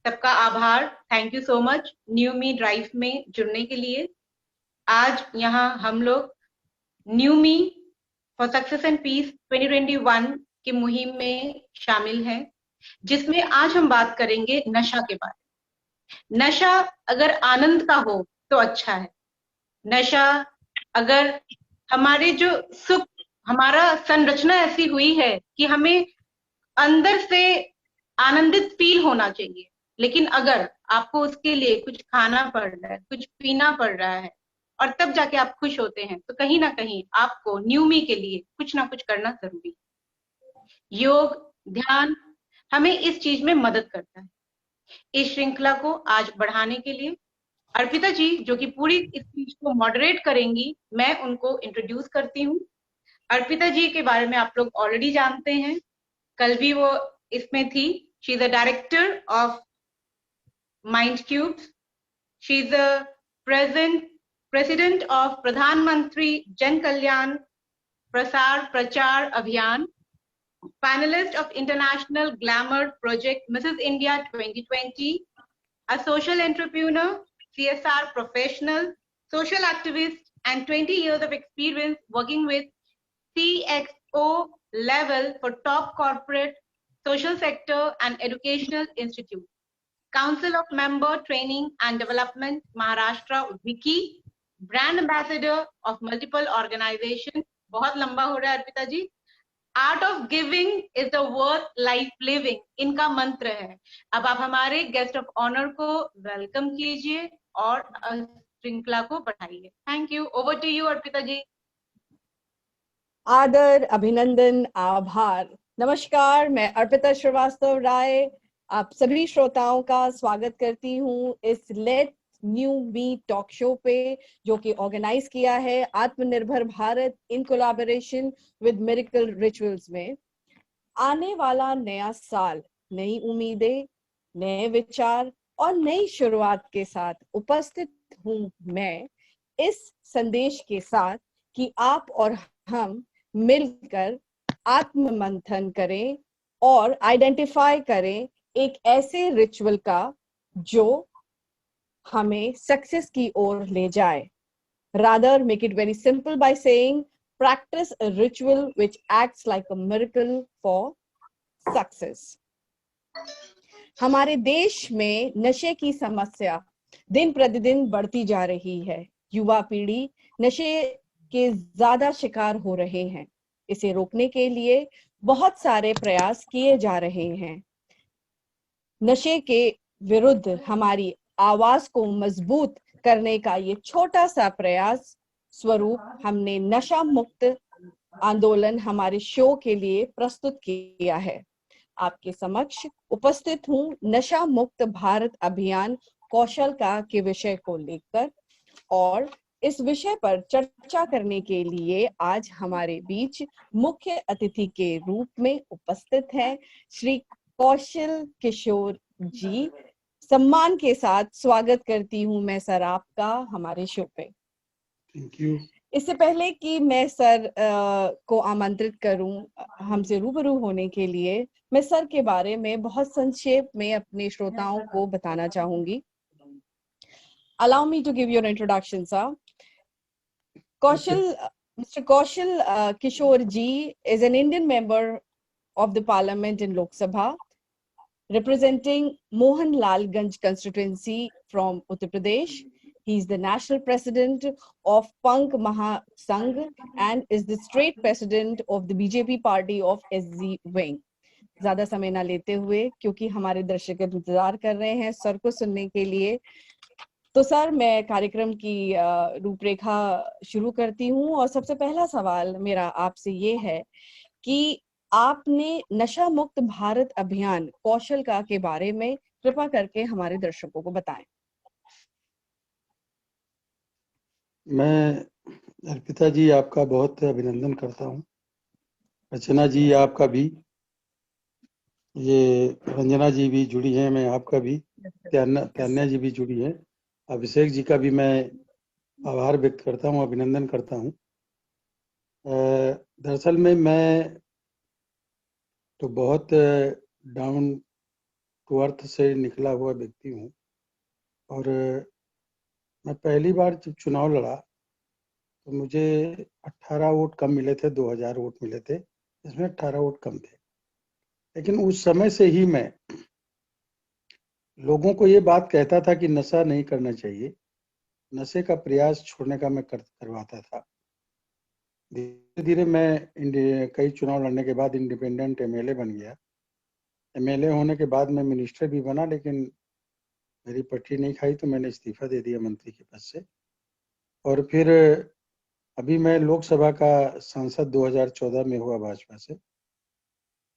सबका आभार। Thank you so much new me drive में जुड़ने के लिए। आज यहाँ हम लोग new me for success and peace 2021 की मुहिम में शामिल हैं, जिसमें आज हम बात करेंगे नशा के बारे में। नशा अगर आनंद का हो तो अच्छा है। नशा अगर हमारे जो सुख, हमारा संरचना ऐसी हुई है कि हमें अंदर से आनंदित फील होना चाहिए, लेकिन अगर आपको उसके लिए कुछ खाना पड़ रहा है, कुछ पीना पड़ रहा है और तब जाके आप खुश होते हैं, तो कहीं ना कहीं आपको न्यू मी के लिए कुछ ना कुछ करना जरूरी है। योग, ध्यान हमें इस चीज में मदद करता है। इस श्रृंखला को आज बढ़ाने के लिए अर्पिता जी, जो कि पूरी इस चीज को मॉडरेट करेंगी, मैं उनको इंट्रोड्यूस करती हूँ। अर्पिता जी के बारे में आप लोग ऑलरेडी जानते हैं, कल भी वो इसमें थी। She is a director of mind cubes. She is a president of प्रधानमंत्री जन कल्याण प्रसार प्रचार अभियान, finalist of International Glamour Project Mrs. India 2020, a social entrepreneur, CSR professional, social activist, and 20 years of experience working with CXO level for top corporate, social sector, and educational institutes. Council of Member Training and Development, Maharashtra, Wiki, brand ambassador of multiple organizations. बहुत लंबा हो रहा है Arpita ji. Art of giving is the worth life living, इनका मंत्र है। अब आप हमारे गेस्ट ऑफ ऑनर को वेलकम कीजिए और श्रृंखला को बढ़ाइए। Thank you. Over to you Arpita ji. आदर, अभिनंदन, आभार। नमस्कार, मैं अर्पिता श्रीवास्तव राय आप सभी श्रोताओं का स्वागत करती हूँ इस let new me talk show पे, जो कि ऑर्गेनाइज किया है Atmanirbhar Bharat in collaboration with miracle rituals में। आने वाला नया साल नई उम्मीदें, नए विचार और नई शुरुआत के साथ उपस्थित हूँ मैं, इस संदेश के साथ कि आप और हम मिलकर आत्म मंथन करें और आइडेंटिफाई करें एक ऐसे रिचुअल का जो हमें सक्सेस की ओर ले जाए। Rather, make it very simple by saying, practice a ritual which acts like a miracle for success. हमारे देश में नशे की समस्या दिन प्रतिदिन बढ़ती जा रही है। युवा पीढ़ी नशे के ज्यादा शिकार हो रहे हैं। इसे रोकने के लिए बहुत सारे प्रयास किए जा रहे हैं। नशे के विरुद्ध हमारी आवाज को मजबूत करने का ये छोटा सा प्रयास स्वरूप हमने नशा मुक्त आंदोलन हमारे शो के लिए प्रस्तुत किया है। आपके समक्ष उपस्थित हूँ नशा मुक्त भारत अभियान कौशल का के विषय को लेकर, और इस विषय पर चर्चा करने के लिए आज हमारे बीच मुख्य अतिथि के रूप में उपस्थित हैं श्री कौशल किशोर जी। सम्मान के साथ स्वागत करती हूँ मैं सर आपका हमारे शो पे। Thank you. इससे पहले कि मैं सर को आमंत्रित करूं हमसे रूबरू होने के लिए, मैं सर के बारे में बहुत संक्षेप में अपने श्रोताओं को बताना चाहूंगी। Allow me to give you an introduction, sir. Mr. Kaushal Kishore ji is an Indian member of the Parliament in Lok Sabha, representing Mohanlalganj constituency from Uttar Pradesh. He is the national president of Punk Mahasangh and is the state president of the BJP party of SZ wing. ज्यादा समय ना लेते हुए, क्योंकि हमारे दर्शक इंतजार कर रहे हैं सर को सुनने के लिए, तो सर मैं कार्यक्रम की रूपरेखा शुरू करती हूँ। और सबसे पहला सवाल मेरा आपसे ये है कि आपने नशा मुक्त भारत अभियान कौशल का के बारे में कृपा करके हमारे दर्शकों को बताएं। मैं अर्पिता जी आपका बहुत अभिनंदन करता हूँ। रचना जी आपका भी, ये रंजना जी भी जुड़ी हैं, मैं आपका भी, त्यान्या जी भी जुड़ी है, अभिषेक जी का भी मैं आभार व्यक्त करता हूँ, अभिनंदन करता हूँ। दरअसल में मैं तो बहुत डाउन टू अर्थ से निकला हुआ व्यक्ति हूँ। और मैं पहली बार जब चुनाव लड़ा तो मुझे 18 वोट कम मिले थे, 2000 वोट मिले थे, इसमें 18 वोट कम थे। लेकिन उस समय से ही मैं लोगों को ये बात कहता था कि नशा नहीं करना चाहिए, नशे का प्रयास छोड़ने का मैं करवाता था। धीरे धीरे मैं कई चुनाव लड़ने के बाद इंडिपेंडेंट एमएलए बन गया। एमएलए होने के बाद मैं मिनिस्टर भी बना, लेकिन मेरी पटरी नहीं खाई तो मैंने इस्तीफा दे दिया मंत्री के पद से। और फिर अभी मैं लोकसभा का सांसद 2014 में हुआ भाजपा से।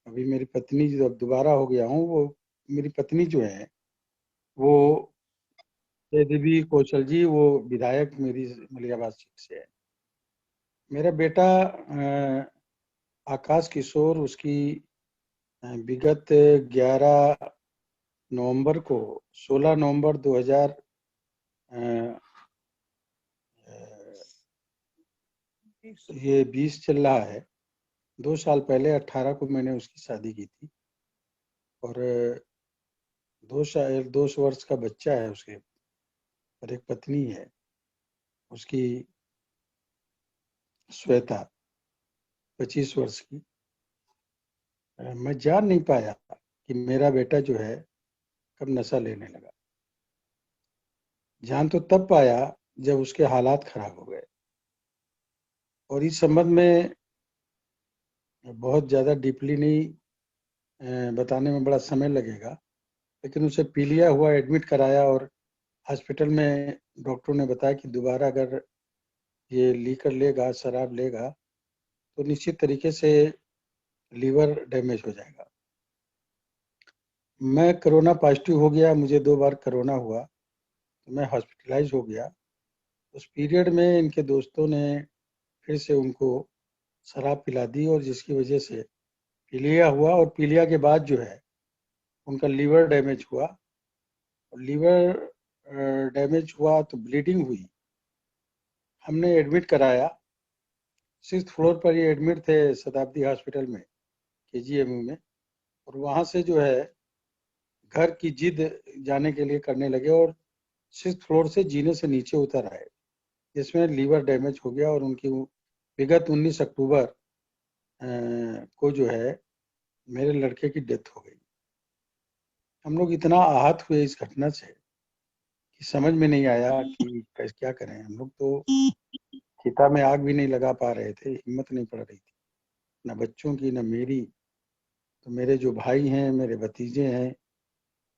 अभी मेरी पत्नी जो अब दोबारा हो गया हूँ, वो मेरी पत्नी जो है वो देवी कौशल जी, वो विधायक मेरी मलियाबाद सीट से है। मेरा बेटा आकाश किशोर, उसकी विगत 11 नवंबर को 16 नवंबर 2000 ये 20 चल रहा है, 2 साल पहले 18 को मैंने उसकी शादी की थी। और 2 वर्ष का बच्चा है उसके, और एक पत्नी है उसकी श्वेता, 25 वर्ष की। मैं जान नहीं पाया कि मेरा बेटा जो है कब नशा लेने लगा। जान तो तब पाया जब उसके हालात खराब हो गए। और इस संबंध में बहुत ज़्यादा डीपली नहीं बताने में बड़ा समय लगेगा, लेकिन उसे पीलिया हुआ एडमिट कराया और हॉस्पिटल में डॉक्टरों ने बताया कि दोबारा अगर ये लीकर लेगा, शराब लेगा, तो निश्चित तरीके से लीवर डैमेज हो जाएगा। मैं कोरोना पॉजिटिव हो गया, मुझे 2 बार कोरोना हुआ, तो मैं हॉस्पिटलाइज हो गया। उस पीरियड में इनके दोस्तों ने फिर से उनको शराब पिला दी, और जिसकी वजह से पीलिया हुआ। और पीलिया के बाद जो है उनका लीवर डैमेज हुआ, और लीवर डैमेज हुआ तो ब्लीडिंग हुई। हमने एडमिट कराया, 6th फ्लोर पर ये एडमिट थे शताब्दी हॉस्पिटल में, केजीएमयू में। और वहाँ से जो है घर की जिद जाने के लिए करने लगे, और 6th फ्लोर से जीने से नीचे उतर आए, जिसमें लीवर डैमेज हो गया। और उनकी विगत 19 अक्टूबर को जो है मेरे लड़के की डेथ हो गई। हम लोग इतना आहत हुए इस घटना से कि समझ में नहीं आया कि क्या करें। हम लोग तो चिता में आग भी नहीं लगा पा रहे थे, हिम्मत नहीं पड़ रही थी, न बच्चों की न मेरी। तो मेरे जो भाई हैं, मेरे भतीजे हैं,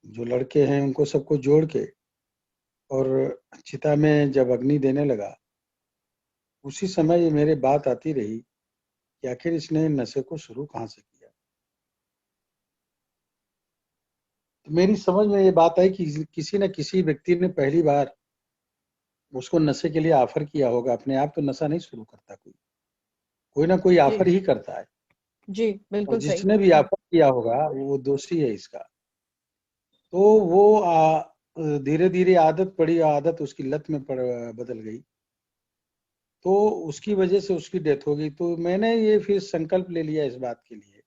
जो लड़के हैं, उनको सबको जोड़ के और चिता में जब अग्नि देने लगा, उसी समय ये मेरे बात आती रही कि आखिर इसने नशे को शुरू कहाँ से किया। तो मेरी समझ में ये बात आई कि किसी न किसी व्यक्ति ने पहली बार उसको नशे के लिए ऑफर किया होगा। अपने आप तो नशा नहीं शुरू करता कोई, कोई ना कोई ऑफर ही करता है। जी और बिल्कुल सही। जिसने भी ऑफर किया होगा वो दोषी है इसका। तो वो धीरे धीरे आदत पड़ी, आदत उसकी लत में बदल गई, तो उसकी वजह से उसकी डेथ हो गई। तो मैंने ये फिर संकल्प ले लिया इस बात के लिए।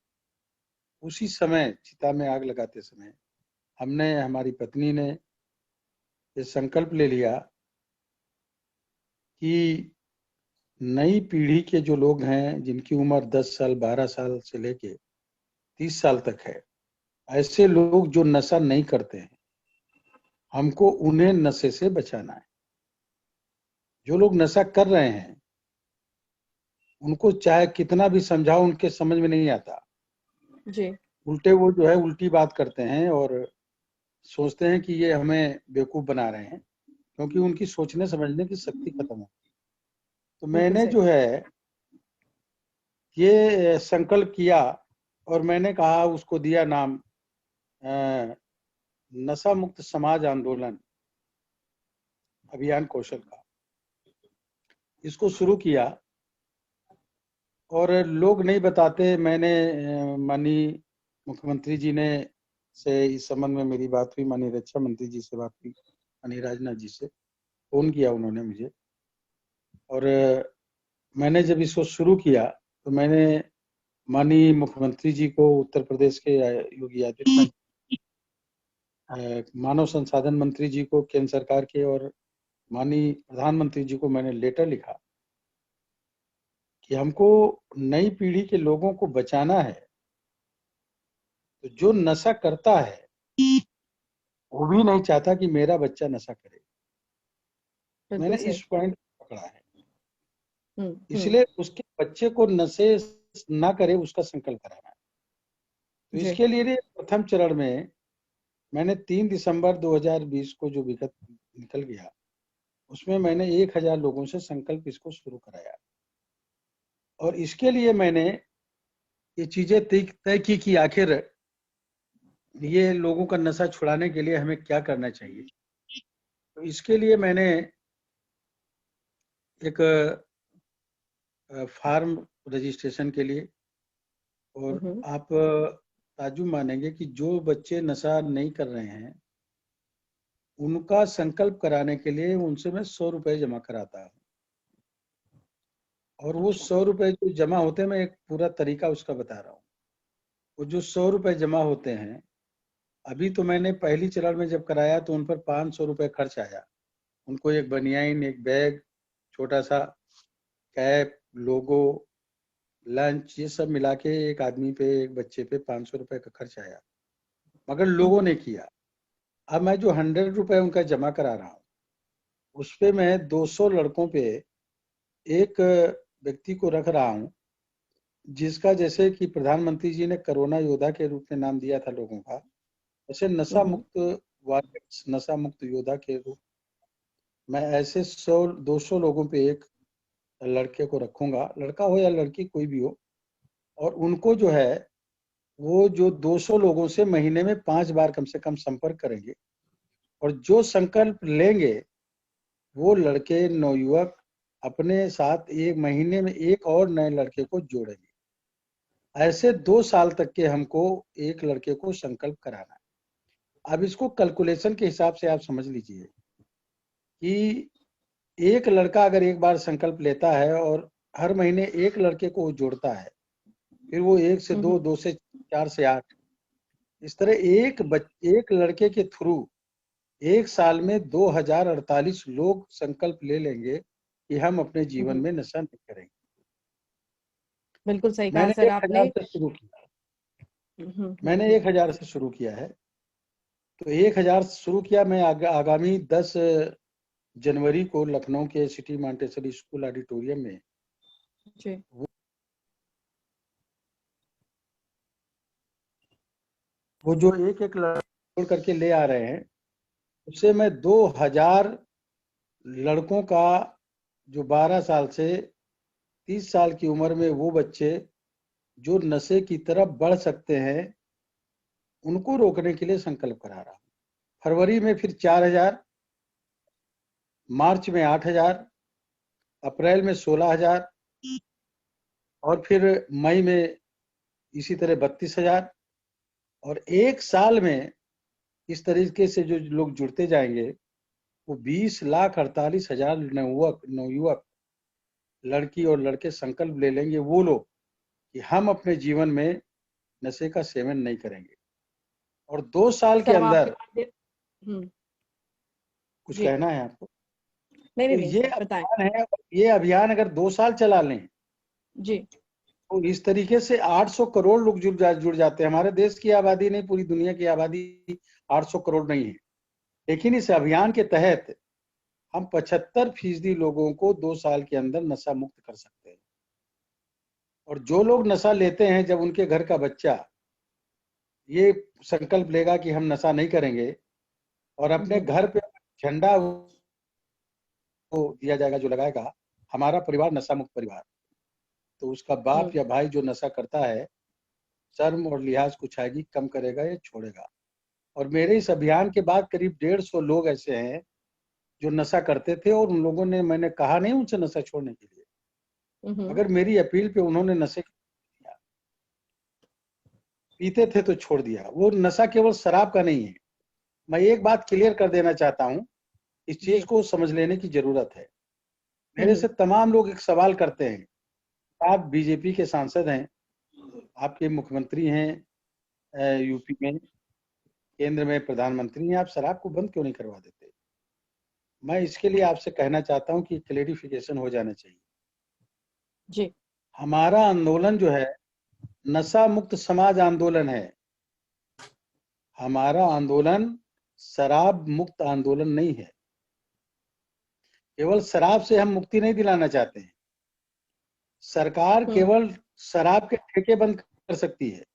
उसी समय चिता में आग लगाते समय हमने, हमारी पत्नी ने ये संकल्प ले लिया कि नई पीढ़ी के जो लोग हैं, जिनकी उम्र 10 साल 12 साल से लेके 30 साल तक है, ऐसे लोग जो नशा नहीं करते हैं, हमको उन्हें नशे से बचाना है। जो लोग नशा कर रहे हैं उनको चाहे कितना भी समझाओ, उनके समझ में नहीं आता। जी उल्टे वो जो है उल्टी बात करते हैं और सोचते हैं कि ये हमें बेवकूफ बना रहे हैं, क्योंकि उनकी सोचने समझने की शक्ति खत्म हो। तो बिल्कुल मैंने सही। जो है ये संकल्प किया, और मैंने कहा, उसको दिया नाम नशा मुक्त समाज आंदोलन अभियान कौशल का। इसको शुरू किया, और लोग नहीं बताते। मैंने माननीय मुख्यमंत्री जी ने से इस संबंध में मेरी बात हुई, माननीय रक्षा मंत्री जी से बात हुई, माननीय राजनाथ जी से फोन किया उन्होंने मुझे। और मैंने जब इसको शुरू किया तो मैंने माननीय मुख्यमंत्री जी को, उत्तर प्रदेश के योगी आदित्यनाथ मानव संसाधन मंत्री जी को, केंद्र सरकार के, और माननीय प्रधानमंत्री जी को मैंने लेटर लिखा कि हमको नई पीढ़ी के लोगों को बचाना है। तो जो नशा करता है वो भी नहीं चाहता कि मेरा बच्चा नशा करे। मैंने इस पॉइंट पकड़ा है, इसलिए उसके बच्चे को नशे ना करे उसका संकल्प कराना है। तो इसके लिए प्रथम चरण में मैंने 3 दिसंबर 2020 को जो विगत निकल गया, उसमें मैंने 1000 लोगों से संकल्प इसको शुरू कराया। और इसके लिए मैंने ये चीजें तय की कि आखिर ये लोगों का नशा छुड़ाने के लिए हमें क्या करना चाहिए। तो इसके लिए मैंने एक फार्म रजिस्ट्रेशन के लिए, और आप ताज्जुब मानेंगे कि जो बच्चे नशा नहीं कर रहे हैं उनका संकल्प कराने के लिए उनसे मैं 100 रुपए जमा कराता हूँ। और वो 100 रुपए जो जमा होते हैं, मैं एक पूरा तरीका उसका बता रहा हूँ। वो जो 100 रुपए जमा होते हैं, अभी तो मैंने पहली चरण में जब कराया तो उन पर 500 रुपए खर्च आया। उनको एक बनियाइन, एक बैग, छोटा सा कैप, लोगो, लंच, ये सब मिला के एक आदमी पे, एक बच्चे पे 500 रुपए का खर्च आया, मगर लोगों ने किया। अब मैं जो 100 रुपए उनका जमा करा रहा हूँ, उस पे मैं 200 लड़कों पे एक व्यक्ति को रख रहा हूँ, जिसका जैसे कि प्रधानमंत्री जी ने कोरोना योद्धा के रूप में नाम दिया था लोगों का, ऐसे नशा मुक्त वॉरियर्स, नशा मुक्त योद्धा के रूप मैं ऐसे 200 लोगों पे एक लड़के को रखूंगा, लड़का हो या लड़की कोई भी हो। और उनको जो है वो जो 200 लोगों से महीने में 5 बार कम से कम संपर्क करेंगे, और जो संकल्प लेंगे वो लड़के, नवयुवक अपने साथ एक महीने में एक और नए लड़के को जोड़ेंगे। ऐसे 2 साल तक के हमको एक लड़के को संकल्प कराना है। अब इसको कैलकुलेशन के हिसाब से आप समझ लीजिए कि एक लड़का अगर एक बार संकल्प लेता है और हर महीने एक लड़के को जोड़ता है, फिर वो 1 से 2, 2 से 4 से 8, इस तरह एक लड़के के थ्रू एक साल में 2048 लोग संकल्प ले लेंगे कि हम अपने जीवन में नशा नहीं करेंगे। बिल्कुल सही कहा मैंने सर आपने। 1000 से शुरू किया, मैंने 1000 से शुरू किया है। तो 1000 शुरू किया। मैं आगामी 10 जनवरी को लखनऊ के सिटी मॉन्टेसरी स्कूल ऑडिटोरियम में जी। वो जो एक एक लड़कों करके ले आ रहे हैं, उससे मैं 2000 लड़कों का, जो 12 साल से 30 साल की उम्र में वो बच्चे जो नशे की तरफ बढ़ सकते हैं, उनको रोकने के लिए संकल्प करा रहा हूँ। फरवरी में फिर 4000, मार्च में 8000, अप्रैल में 16000, और फिर मई में इसी तरह 32000। और एक साल में इस तरीके से जो लोग जुड़ते जाएंगे, वो 20,48,000 नवयुवक, लड़की और लड़के संकल्प ले लेंगे, वो लोग, कि हम अपने जीवन में नशे का सेवन नहीं करेंगे। और 2 साल के अंदर कुछ कहना है आपको? नहीं, तो नहीं, ये अभियान है, ये अभियान अगर 2 साल चला लें जी, तो इस तरीके से 800 करोड़ लोग जुड़ जाते हैं। हमारे देश की आबादी नहीं, पूरी दुनिया की आबादी 800 करोड़ नहीं है, लेकिन इस अभियान के तहत हम 75% लोगों को 2 साल के अंदर नशा मुक्त कर सकते हैं। और जो लोग नशा लेते हैं, जब उनके घर का बच्चा ये संकल्प लेगा कि हम नशा नहीं करेंगे, और अपने घर पे झंडा को दिया जाएगा जो लगाएगा, हमारा परिवार नशा मुक्त परिवार, तो उसका बाप या भाई जो नशा करता है, शर्म और लिहाज कुछ आएगी, कम करेगा या छोड़ेगा। और मेरे इस अभियान के बाद करीब 150 लोग ऐसे हैं जो नशा करते थे, और उन लोगों ने, मैंने कहा नहीं उनसे नशा छोड़ने के लिए, मगर मेरी अपील पे उन्होंने नशे किया, पीते थे तो छोड़ दिया। वो नशा केवल शराब का नहीं है। मैं एक बात क्लियर कर देना चाहता हूँ, इस चीज को समझ लेने की जरूरत है। मेरे से तमाम लोग एक सवाल करते हैं, आप बीजेपी के सांसद हैं, आपके मुख्यमंत्री हैं यूपी में, केंद्र में प्रधानमंत्री हैं, आप शराब को बंद क्यों नहीं करवा देते? मैं इसके लिए आपसे कहना चाहता हूं कि क्लेरिफिकेशन हो जाना चाहिए। जी, हमारा आंदोलन जो है नशा मुक्त समाज आंदोलन है। हमारा आंदोलन शराब मुक्त आंदोलन नहीं है। केवल शराब से हम मुक्ति नहीं दिलाना चाहते हैं। सरकार केवल शराब के ठेके बंद कर सकती है।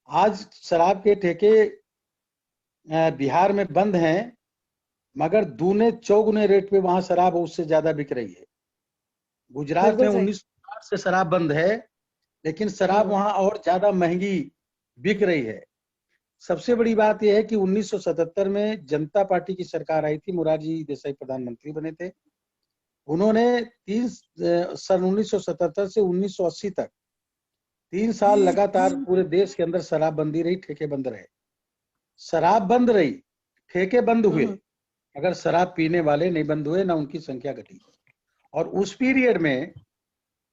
आज शराब के ठेके बिहार में बंद हैं, मगर दूने चौगुने रेट पे वहां शराब उससे ज्यादा बिक रही है। गुजरात में 1960 से शराब बंद है, लेकिन शराब वहां और ज्यादा महंगी बिक रही है। सबसे बड़ी बात यह है कि 1977 में जनता पार्टी की सरकार आई थी, मोरारजी देसाई प्रधानमंत्री बने थे। उन्होंने सन 1977 से 1980 तक 3 साल लगातार पूरे देश के अंदर शराब बंदी रही, ठेके बंद रहे। शराब बंद रही, ठेके बंद हुए, अगर शराब पीने वाले नहीं बंद हुए, ना उनकी संख्या घटी। और उस पीरियड में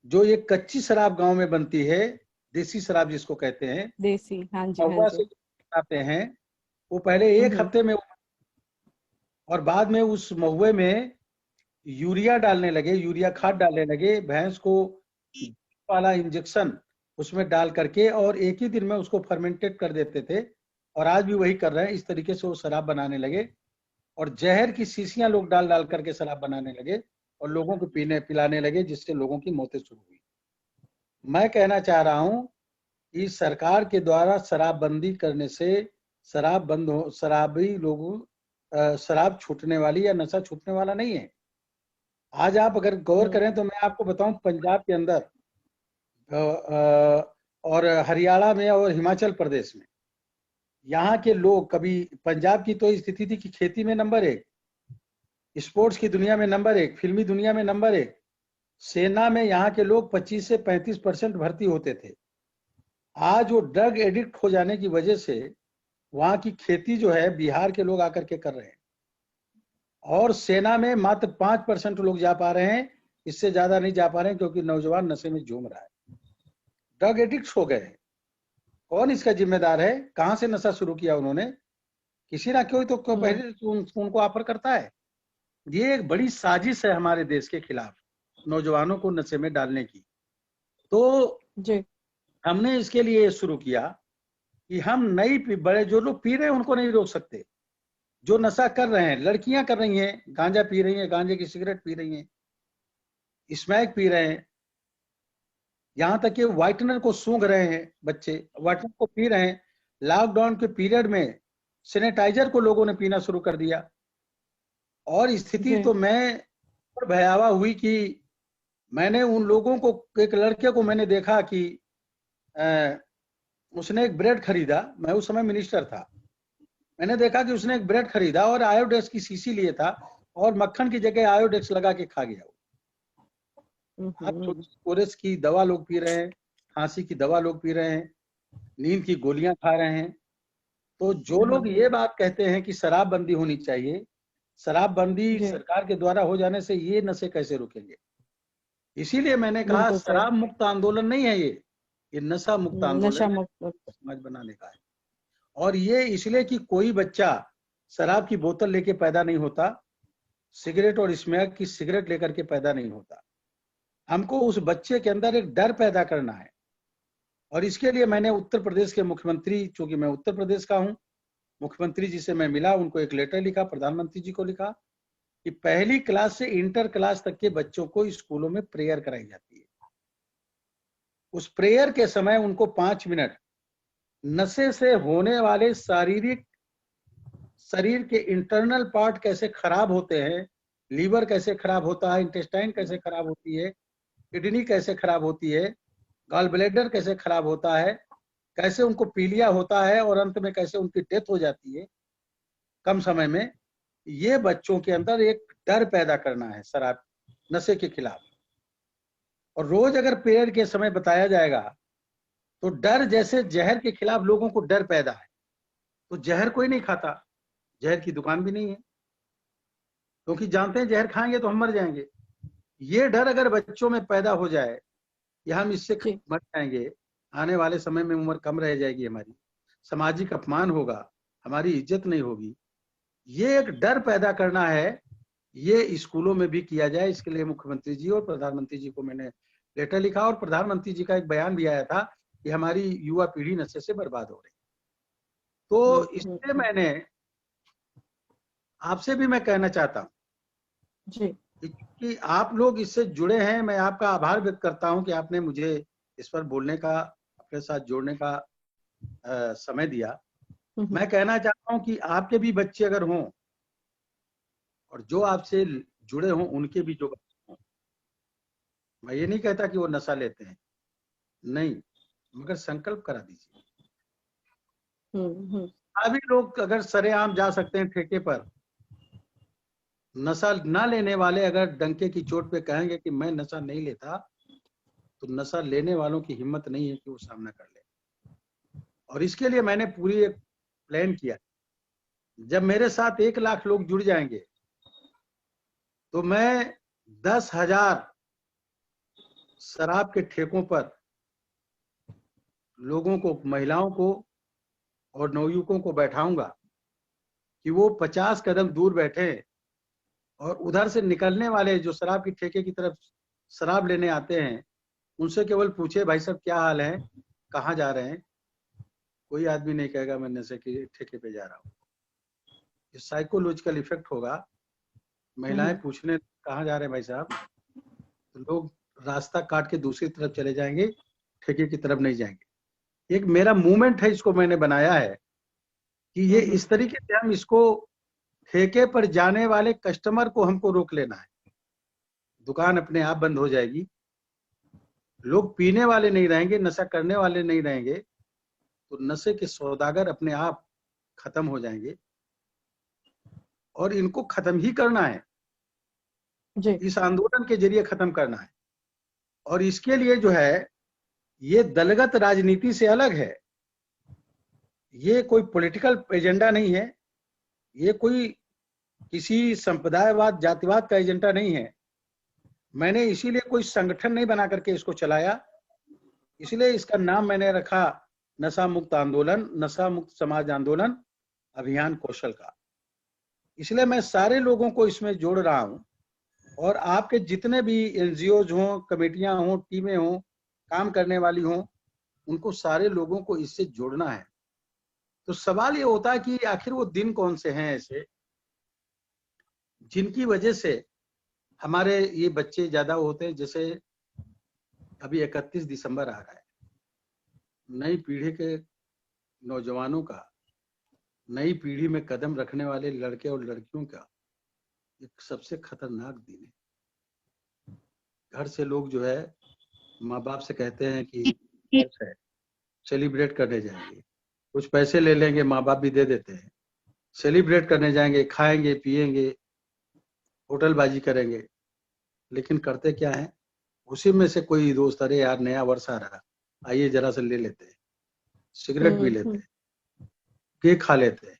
जो ये कच्ची शराब गांव में बनती है, देसी शराब जिसको कहते हैं, देसी, हाँ जी, महुआ से आते हैं, वो पहले एक हफ्ते में, और बाद में उस महुए में यूरिया डालने लगे, यूरिया खाद डालने लगे, भैंस को वाला इंजेक्शन उसमें डाल करके, और एक ही दिन में उसको फर्मेंटेड कर देते थे। और आज भी वही कर रहे हैं। इस तरीके से वो शराब बनाने लगे, और जहर की शीशियां लोग डाल डाल करके शराब बनाने लगे और लोगों को पिलाने लगे, जिससे लोगों की मौतें शुरू हुई। मैं कहना चाह रहा हूं कि सरकार के द्वारा शराबबंदी करने से शराब बंद हो, शराबी लोग शराब छूटने वाली या नशा छूटने वाला नहीं है। आज आप अगर गौर करें तो मैं आपको बताऊं, पंजाब के अंदर और हरियाणा में और हिमाचल प्रदेश में, यहाँ के लोग, कभी पंजाब की तो स्थिति थी कि खेती में नंबर 1, स्पोर्ट्स की दुनिया में नंबर 1, फिल्मी दुनिया में नंबर 1, सेना में यहाँ के लोग 25 से 35% भर्ती होते थे। आज वो ड्रग एडिक्ट हो जाने की वजह से वहां की खेती जो है बिहार के लोग आकर के कर रहे हैं, और सेना में मात्र 5% लोग जा पा रहे हैं, इससे ज्यादा नहीं जा पा रहे हैं, क्योंकि नौजवान नशे में झूम रहा है, ड्रग एडिक्ट हो गए। कौन इसका जिम्मेदार है? कहां से नशा शुरू किया उन्होंने? किसी ना कोई तो पहले उनको ऑफर करता है। ये एक बड़ी साजिश है हमारे देश के खिलाफ, नौजवानों को नशे में डालने की। तो हमने इसके लिए शुरू किया कि हम बड़े जो लोग पी रहे हैं उनको नहीं रोक सकते। जो नशा कर रहे हैं, लड़कियां कर रही हैं, गांजा पी रही हैं, गांजे की सिगरेट पी रही हैं, स्मैक पी रहे हैं, यहाँ तक कि व्हाइटनर को सूंघ रहे हैं बच्चे, व्हाइटनर को पी रहे हैं। लॉकडाउन के पीरियड में सैनिटाइजर को लोगों ने पीना शुरू कर दिया, और स्थिति तो मैं भयावह हुई कि मैंने उन लोगों को, एक लड़के को मैंने देखा कि उसने एक ब्रेड खरीदा, मैं उस समय मिनिस्टर था, मैंने देखा कि उसने एक ब्रेड खरीदा और आयोडेक्स की शीशी लिए था, और मक्खन की जगह आयोडेक्स लगा के खा गया। अब कोरेस की दवा लोग पी रहे हैं, खांसी की दवा लोग पी रहे हैं, नींद की गोलियां खा रहे हैं। तो जो लोग ये बात कहते हैं कि शराबबंदी होनी चाहिए, शराबबंदी सरकार के द्वारा हो जाने से ये नशे कैसे रुकेंगे? इसीलिए मैंने कहा शराब मुक्त आंदोलन नहीं है, ये नशा मुक्त आंदोलन समाज बनाने का है। और ये इसलिए कि कोई बच्चा शराब की बोतल लेके पैदा नहीं होता, सिगरेट और स्मैक की सिगरेट लेकर के पैदा नहीं होता। हमको उस बच्चे के अंदर एक डर पैदा करना है, और इसके लिए मैंने उत्तर प्रदेश के मुख्यमंत्री, चूंकि मैं उत्तर प्रदेश का हूं, मुख्यमंत्री जी से मैं मिला, उनको एक लेटर लिखा, प्रधानमंत्री जी को लिखा कि पहली क्लास से इंटर क्लास तक के बच्चों को स्कूलों में प्रेयर कराई जाती है। उस प्रेयर के समय उनको 5 मिनट नशे से होने वाले शरीर के इंटरनल पार्ट कैसे खराब होते हैं, लीवर कैसे खराब होता है, इंटेस्टाइन कैसे खराब होती है, किडनी कैसे खराब होती है, गॉल ब्लैडर कैसे खराब होता है, कैसे उनको पीलिया होता है, और अंत में कैसे उनकी डेथ हो जाती है कम समय में। ये बच्चों के अंदर एक डर पैदा करना है शराब नशे के खिलाफ। और रोज अगर प्रेयर के समय बताया जाएगा तो डर, जैसे जहर के खिलाफ लोगों को डर पैदा है, तो जहर कोई नहीं खाता, जहर की दुकान भी नहीं है, क्योंकि जानते हैं जहर खाएंगे तो हम मर जाएंगे। ये डर अगर बच्चों में पैदा हो जाए या हम इससे मर जाएंगे, आने वाले समय में उम्र कम रह जाएगी हमारी, सामाजिक अपमान होगा, हमारी इज्जत नहीं होगी। ये एक डर पैदा करना है, ये स्कूलों में भी किया जाए। इसके लिए मुख्यमंत्री जी और प्रधानमंत्री जी को मैंने लेटर लिखा और प्रधानमंत्री जी का एक बयान भी आया था कि हमारी युवा पीढ़ी नशे से बर्बाद हो रही। तो इससे मैंने आपसे भी मैं कहना चाहता हूँ जी कि आप लोग इससे जुड़े हैं। मैं आपका आभार व्यक्त करता हूं कि आपने मुझे इस पर बोलने का, अपने साथ जोड़ने का समय दिया। मैं कहना चाहता हूं कि आपके भी बच्चे अगर हों और जो आपसे जुड़े हों उनके भी जो बच्चे हों, मैं ये नहीं कहता कि वो नशा लेते हैं, नहीं, मगर संकल्प करा दीजिए। अभी लोग अगर सरेआम जा सकते हैं ठेके पर, नशा ना लेने वाले अगर डंके की चोट पे कहेंगे कि मैं नशा नहीं लेता, तो नशा लेने वालों की हिम्मत नहीं है कि वो सामना कर ले। और इसके लिए मैंने पूरी एक प्लान किया। जब मेरे साथ 1 लाख लोग जुड़ जाएंगे तो मैं 10,000 शराब के ठेकों पर लोगों को, महिलाओं को और नवयुवकों को बैठाऊंगा कि वो 50 कदम दूर बैठे और उधर से निकलने वाले जो शराब की ठेके की तरफ शराब लेने आते हैं उनसे केवल पूछे, भाई साहब क्या हाल है, कहाँ जा रहे हैं? कोई आदमी नहीं कहेगा मैं नशे के ठेके पे जा रहा हूँ। ये साइकोलॉजिकल इफेक्ट होगा। महिलाएं पूछने कहाँ जा रहे हैं भाई साहब, तो लोग रास्ता काट के दूसरी तरफ चले जाएंगे, ठेके की तरफ नहीं जाएंगे। एक मेरा मूवमेंट है, इसको मैंने बनाया है कि ये इस तरीके से हम इसको, ठेके पर जाने वाले कस्टमर को हमको रोक लेना है। दुकान अपने आप बंद हो जाएगी, लोग पीने वाले नहीं रहेंगे, नशा करने वाले नहीं रहेंगे, तो नशे के सौदागर अपने आप खत्म हो जाएंगे। और इनको खत्म ही करना है जी। इस आंदोलन के जरिए खत्म करना है। और इसके लिए जो है, ये दलगत राजनीति से अलग है। ये कोई पॉलिटिकल एजेंडा नहीं है, ये कोई किसी संप्रदायवाद, जातिवाद का एजेंडा नहीं है। मैंने इसीलिए कोई संगठन नहीं बना करके इसको चलाया, इसलिए इसका नाम मैंने रखा नशा मुक्त आंदोलन, नशा मुक्त समाज आंदोलन अभियान कौशल का। इसलिए मैं सारे लोगों को इसमें जोड़ रहा हूं और आपके जितने भी एनजीओज हों, कमेटियां हों, टीमें हों, काम करने वाली हों, उनको सारे लोगों को इससे जोड़ना है। तो सवाल ये होता है कि आखिर वो दिन कौन से हैं ऐसे जिनकी वजह से हमारे ये बच्चे ज्यादा होते हैं। जैसे अभी 31 दिसंबर आ रहा है, नई पीढ़ी के नौजवानों का, नई पीढ़ी में कदम रखने वाले लड़के और लड़कियों का एक सबसे खतरनाक दिन है। घर से लोग जो है माँ बाप से कहते हैं कि है सेलिब्रेट करने जाएंगे, कुछ पैसे ले लेंगे, माँ बाप भी दे देते हैं, सेलिब्रेट करने जाएंगे, खाएंगे पिएंगे, होटलबाजी करेंगे। लेकिन करते क्या है, उसी में से कोई दोस्त, अरे यार नया वर्ष आ रहा, आइए जरा से ले लेते हैं, सिगरेट पी लेते हैं, केक खा लेते हैं,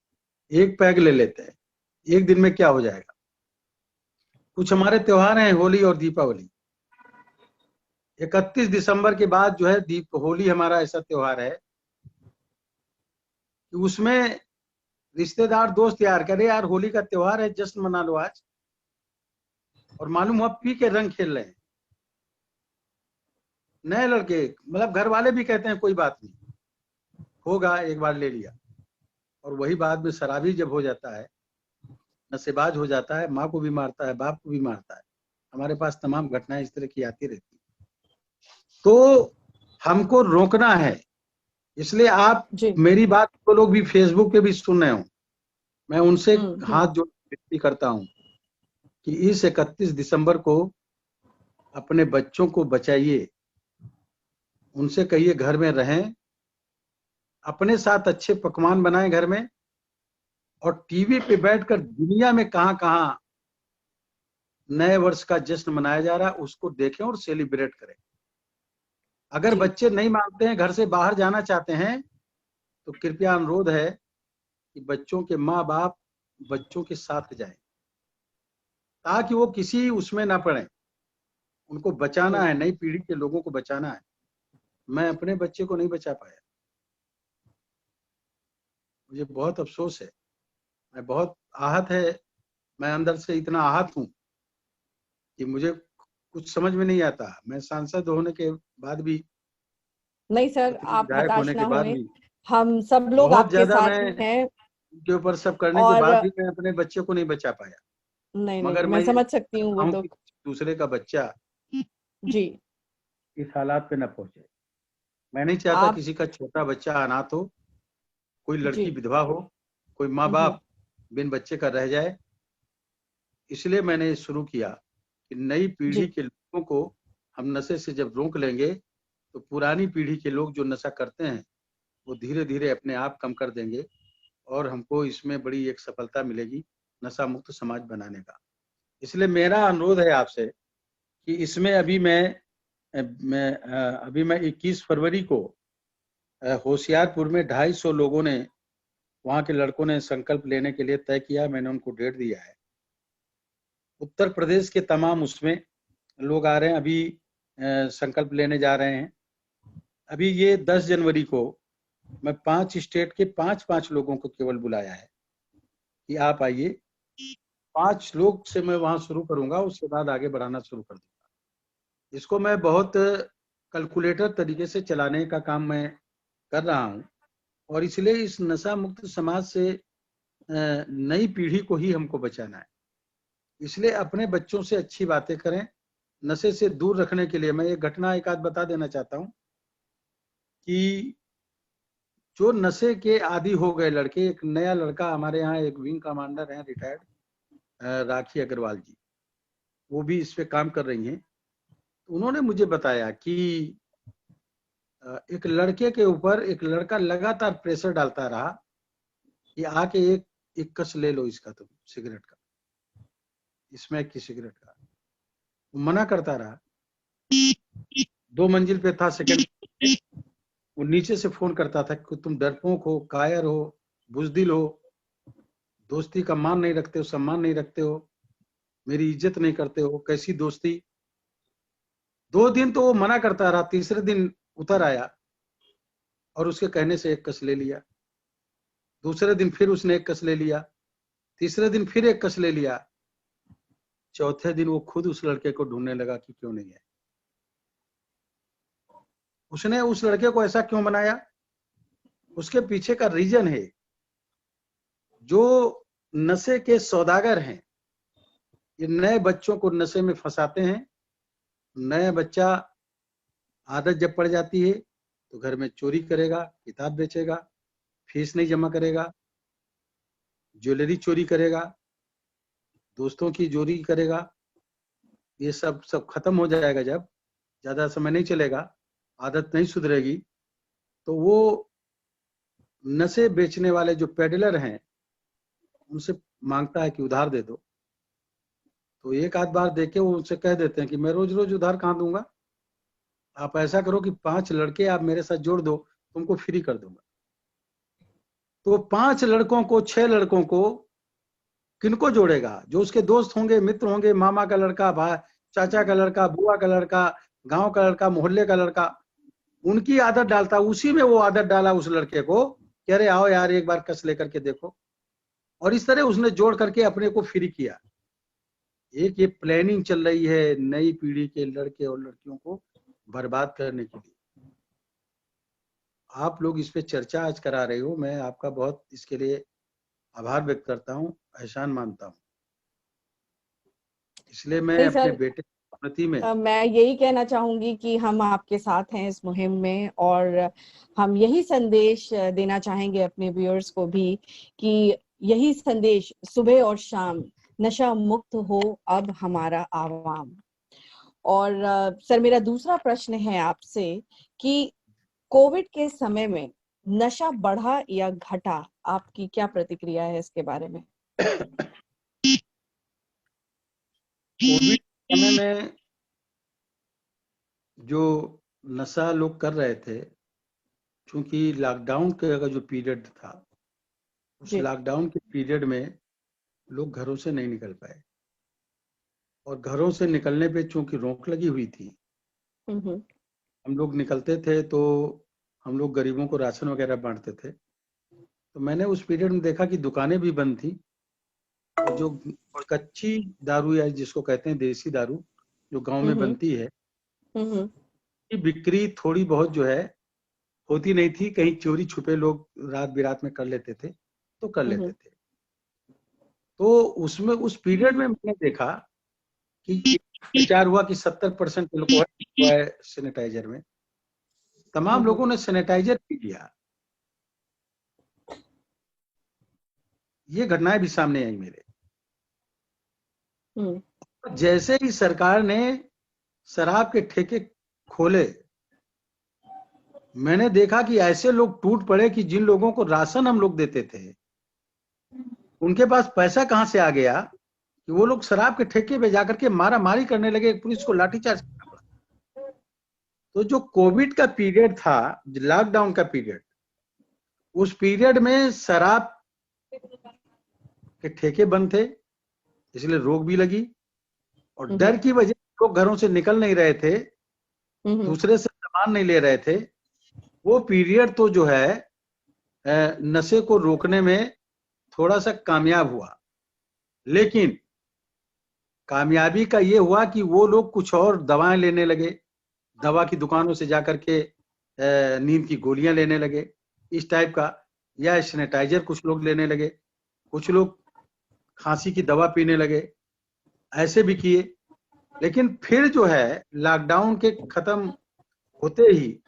एक पैग ले लेते हैं। एक दिन में क्या हो जाएगा? कुछ हमारे त्योहार हैं, होली और दीपावली। 31 दिसंबर के बाद जो है होली हमारा ऐसा त्योहार है कि उसमें रिश्तेदार दोस्त यार कह रहे यार होली का त्योहार है, जश्न मना लो आज, और मालूम हुआ पी के रंग खेल रहे हैं। नए लड़के, मतलब घर वाले भी कहते हैं कोई बात नहीं, होगा, एक बार ले लिया। और वही बाद में शराबी जब हो जाता है, नशेबाज हो जाता है, माँ को भी मारता है, बाप को भी मारता है। हमारे पास तमाम घटनाएं इस तरह की आती रहती। तो हमको रोकना है। इसलिए आप मेरी बात को लोग भी फेसबुक पे भी सुन रहे हो, मैं उनसे हाथ जोड़ विनती करता हूं कि इस 31 दिसंबर को अपने बच्चों को बचाइए, उनसे कहिए घर में रहें, अपने साथ अच्छे पकवान बनाएं घर में, और टीवी पे बैठकर दुनिया में कहां कहां नए वर्ष का जश्न मनाया जा रहा है उसको देखें और सेलिब्रेट करें। अगर बच्चे नहीं मानते हैं, घर से बाहर जाना चाहते हैं, तो कृपया अनुरोध है कि बच्चों के माँ बाप बच्चों के साथ जाएं ताकि वो किसी उसमें ना पड़े। उनको बचाना है, नई पीढ़ी के लोगों को बचाना है। मैं अपने बच्चे को नहीं बचा पाया, मुझे बहुत अफसोस है, मैं बहुत आहत है, मैं अंदर से इतना आहत हूँ कि मुझे कुछ समझ में नहीं आता। मैं सांसद होने के बाद भी, नहीं सर, प्रतिनिधि आप विधायक हताश होने ना के बाद होएं, भी हम सब लोग बहुत आपके ज्यादा साथ मैं हैं। उनके ऊपर सब करने के और बाद भी मैं अपने बच्चे को नहीं बचा पाया। नहीं नहीं, मगर मैं मैं ये समझ सकती हूँ वो चाहता हूँ कि दुख। दूसरे का बच्चा जी। इस हालात पे न पहुंचे। मैं नहीं चाहता आप किसी का छोटा बच्चा अनाथ हो, कोई लड़की जी। विधवा हो, कोई माँ हम्म। बाप बिन बच्चे का रह जाए। इसलिए मैंने ये शुरू किया कि नई पीढ़ी जी। के लोगों को हम नशे से जब रोक लेंगे तो पुरानी पीढ़ी के लोग जो नशा करते हैं वो धीरे धीरे अपने आप कम कर देंगे और हमको इसमें बड़ी एक सफलता मिलेगी नशा मुक्त समाज बनाने का। इसलिए मेरा अनुरोध है आपसे कि इसमें अभी मैं 21 फरवरी को होशियारपुर में 250 लोगों ने, वहाँ के लड़कों ने संकल्प लेने के लिए तय किया। मैंने उनको डेट दिया है। उत्तर प्रदेश के तमाम उसमें लोग आ रहे हैं, अभी संकल्प लेने जा रहे हैं। अभी ये 10 जनवरी को मैं 5 स्टेट के 5-5 लोगों को केवल बुलाया है कि आप आइए। 5 लोग से मैं वहां शुरू करूंगा, उसके बाद आगे बढ़ाना शुरू कर दूंगा। इसको मैं बहुत कैलकुलेटर तरीके से चलाने का काम मैं कर रहा हूँ और इसलिए इस नशा मुक्त समाज से नई पीढ़ी को ही हमको बचाना है। इसलिए अपने बच्चों से अच्छी बातें करें। नशे से दूर रखने के लिए मैं एक घटना एक आध बता देना चाहता हूँ कि जो नशे के आदी हो गए लड़के, एक नया लड़का हमारे यहाँ एक विंग कमांडर हैं रिटायर्ड, राखी अग्रवाल जी, वो भी इस पे काम कर रही हैं। उन्होंने मुझे बताया कि एक लड़के के ऊपर एक लड़का लगातार प्रेशर डालता रहा कि आके एक कस ले लो इसका, तुम सिगरेट का, स्मैक की सिगरेट का। वो मना करता रहा। 2 मंजिल पे था सेकंड, वो नीचे से फोन करता था कि तुम डरपोक हो, कायर हो, बुजदिल हो, दोस्ती का मान नहीं रखते हो, सम्मान नहीं रखते हो, मेरी इज्जत नहीं करते हो, कैसी दोस्ती। 2 दिन तो वो मना करता रहा, तीसरे दिन उतर आया और उसके कहने से एक कस ले लिया। दूसरे दिन फिर उसने एक कस ले लिया, तीसरे दिन फिर एक कस ले लिया। चौथे दिन वो खुद उस लड़के को ढूंढने लगा कि क्यों नहीं है। उसने उस लड़के को ऐसा क्यों बनाया, उसके पीछे का रीजन है, जो नशे के सौदागर हैं ये नए बच्चों को नशे में फंसाते हैं। नया बच्चा आदत जब पड़ जाती है तो घर में चोरी करेगा, किताब बेचेगा, फीस नहीं जमा करेगा, ज्वेलरी चोरी करेगा, दोस्तों की चोरी करेगा। ये सब खत्म हो जाएगा। जब ज्यादा समय नहीं चलेगा, आदत नहीं सुधरेगी, तो वो नशे बेचने वाले जो पेडलर हैं उनसे मांगता है कि उधार दे दो। तो एक आध बार देके वो उनसे कह देते हैं कि मैं रोज रोज उधार कहाँ दूंगा, आप ऐसा करो कि 5 लड़के आप मेरे साथ जोड़ दो, तुमको फ्री कर दूंगा। तो 5 लड़कों को, 6 लड़कों को किनको जोड़ेगा? जो उसके दोस्त होंगे, मित्र होंगे, मामा का लड़का, भाई, चाचा का लड़का, बुआ का लड़का, गांव का लड़का, मोहल्ले का लड़का, उनकी आदत डालता। उसी में वो आदत डाला उस लड़के को कि अरे आओ यार एक बार कस लेकर के देखो, और इस तरह उसने जोड़ करके अपने को फ्री किया। एक ये प्लानिंग चल रही है नई पीढ़ी के लड़के और लड़कियों को बर्बाद करने के लिए। आप लोग इस पे चर्चा आज करा रहे हो, मैं आपका बहुत इसके लिए आभार व्यक्त करता हूँ, एहसान मानता हूँ। इसलिए मैं नहीं अपने सर, बेटे के प्रति में मैं यही कहना चाहूंगी कि हम आपके साथ हैं इस मुहिम में, और हम यही संदेश देना चाहेंगे अपने व्यूअर्स को भी कि यही संदेश सुबह और शाम, नशा मुक्त हो अब हमारा आवाम। और सर, मेरा दूसरा प्रश्न है आपसे कि कोविड के समय में नशा बढ़ा या घटा, आपकी क्या प्रतिक्रिया है इसके बारे में? कोविड समय में जो नशा लोग कर रहे थे, क्योंकि लॉकडाउन का जो पीरियड था, उस जी। लॉकडाउन के पीरियड में लोग घरों से नहीं निकल पाए, और घरों से निकलने पे चूंकि रोक लगी हुई थी, हम लोग निकलते थे तो हम लोग गरीबों को राशन वगैरह बांटते थे। तो मैंने उस पीरियड में देखा कि दुकानें भी बंद थी और जो कच्ची दारू या जिसको कहते हैं देसी दारू जो गांव में बनती है की बिक्री थोड़ी बहुत जो है होती नहीं थी। कहीं चोरी छुपे लोग रात बिरात में कर लेते थे तो कर लेते थे। तो उसमें उस पीरियड में मैंने देखा कि प्रचार हुआ कि 70% एल्कोहल है सैनिटाइजर में। तमाम लोगों ने सैनिटाइजर पी लिया। ये घटनाएं भी सामने आई मेरे। जैसे ही सरकार ने शराब के ठेके खोले, मैंने देखा कि ऐसे लोग टूट पड़े कि जिन लोगों को राशन हम लोग देते थे उनके पास पैसा कहां से आ गया कि वो लोग शराब के ठेके पे जाकर के मारा मारी करने लगे, पुलिस को लाठीचार्ज करना पड़ा। तो जो कोविड का पीरियड था, लॉकडाउन का पीरियड, उस पीरियड में शराब के ठेके बंद थे, इसलिए रोक भी लगी और डर की वजह से लोग घरों से निकल नहीं रहे थे, दूसरे से सामान नहीं ले रहे थे। वो पीरियड तो जो है नशे को रोकने में थोड़ा सा कामयाब हुआ, लेकिन कामयाबी का ये हुआ कि वो लोग कुछ और दवाएं लेने लगे, दवा की दुकानों से जाकर के नींद की गोलियां लेने लगे इस टाइप का, या सैनिटाइजर कुछ लोग लेने लगे, कुछ लोग खांसी की दवा पीने लगे, ऐसे भी किए। लेकिन फिर जो है लॉकडाउन के खत्म होते ही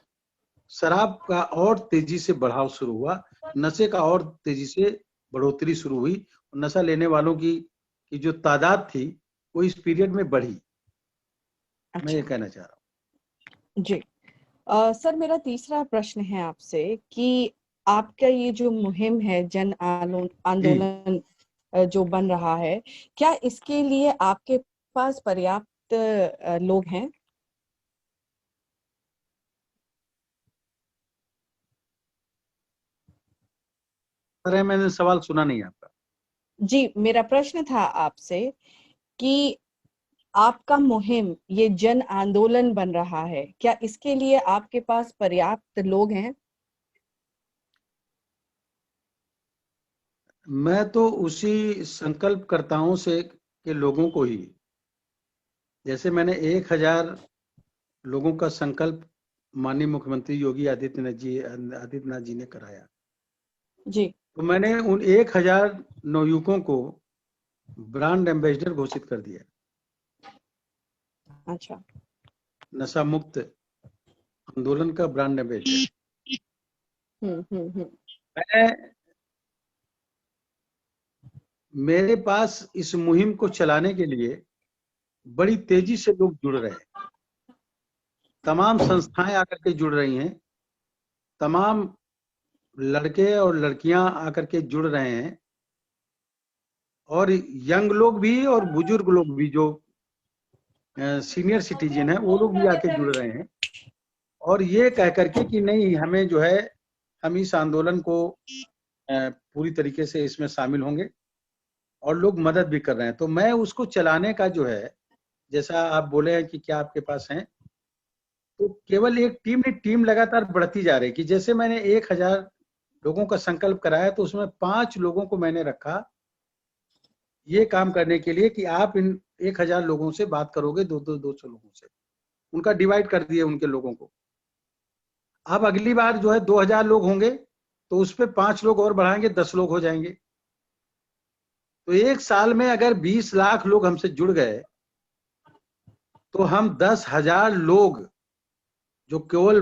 शराब का और तेजी से बढ़ाव शुरू हुआ, नशे का और तेजी से बढ़ोतरी शुरू हुई। नशा लेने वालों की जो तादाद थी वो इस पीरियड में बढ़ी। अच्छा। मैं ये कहना चाह रहा हूँ जी। सर, मेरा तीसरा प्रश्न है आपसे कि आपका ये जो मुहिम है जन आंदोलन जो बन रहा है, क्या इसके लिए आपके पास पर्याप्त लोग हैं? अरे मैंने सवाल सुना नहीं आपका। जी, मेरा प्रश्न था आपसे कि आपका मुहिम ये जन आंदोलन बन रहा है, क्या इसके लिए आपके पास पर्याप्त लोग हैं? मैं तो उसी संकल्पकर्ताओं से के लोगों को ही, जैसे मैंने 1000 लोगों का संकल्प माननीय मुख्यमंत्री योगी आदित्यनाथ जी ने कराया जी। तो मैंने उन 1000 नवयुवकों को ब्रांड एम्बेसडर घोषित कर दिया। अच्छा। नशा मुक्त आंदोलन का ब्रांड एम्बेसडर। मेरे पास इस मुहिम को चलाने के लिए बड़ी तेजी से लोग जुड़ रहे हैं, तमाम संस्थाएं आकर के जुड़ रही हैं, तमाम लड़के और लड़कियां आकर के जुड़ रहे हैं, और यंग लोग भी और बुजुर्ग लोग भी जो सीनियर सिटीजन है वो लोग भी आके जुड़ रहे हैं, और ये कह करके कि नहीं हमें जो है हम इस आंदोलन को पूरी तरीके से इसमें शामिल होंगे, और लोग मदद भी कर रहे हैं। तो मैं उसको चलाने का जो है, जैसा आप बोले हैं कि क्या आपके पास हैं, तो केवल एक टीम नहीं, टीम लगातार बढ़ती जा रही है। कि जैसे मैंने 1000 लोगों का संकल्प कराया तो उसमें 5 लोगों को मैंने रखा ये काम करने के लिए कि आप इन 1000 लोगों से बात करोगे, 200 लोगों से, उनका डिवाइड कर दिए उनके लोगों को। अब अगली बार जो है 2000 लोग होंगे तो उस पर 5 लोग और बढ़ाएंगे, 10 लोग हो जाएंगे। तो एक साल में अगर 20 लाख लोग हमसे जुड़ गए तो हम 10,000 लोग जो केवल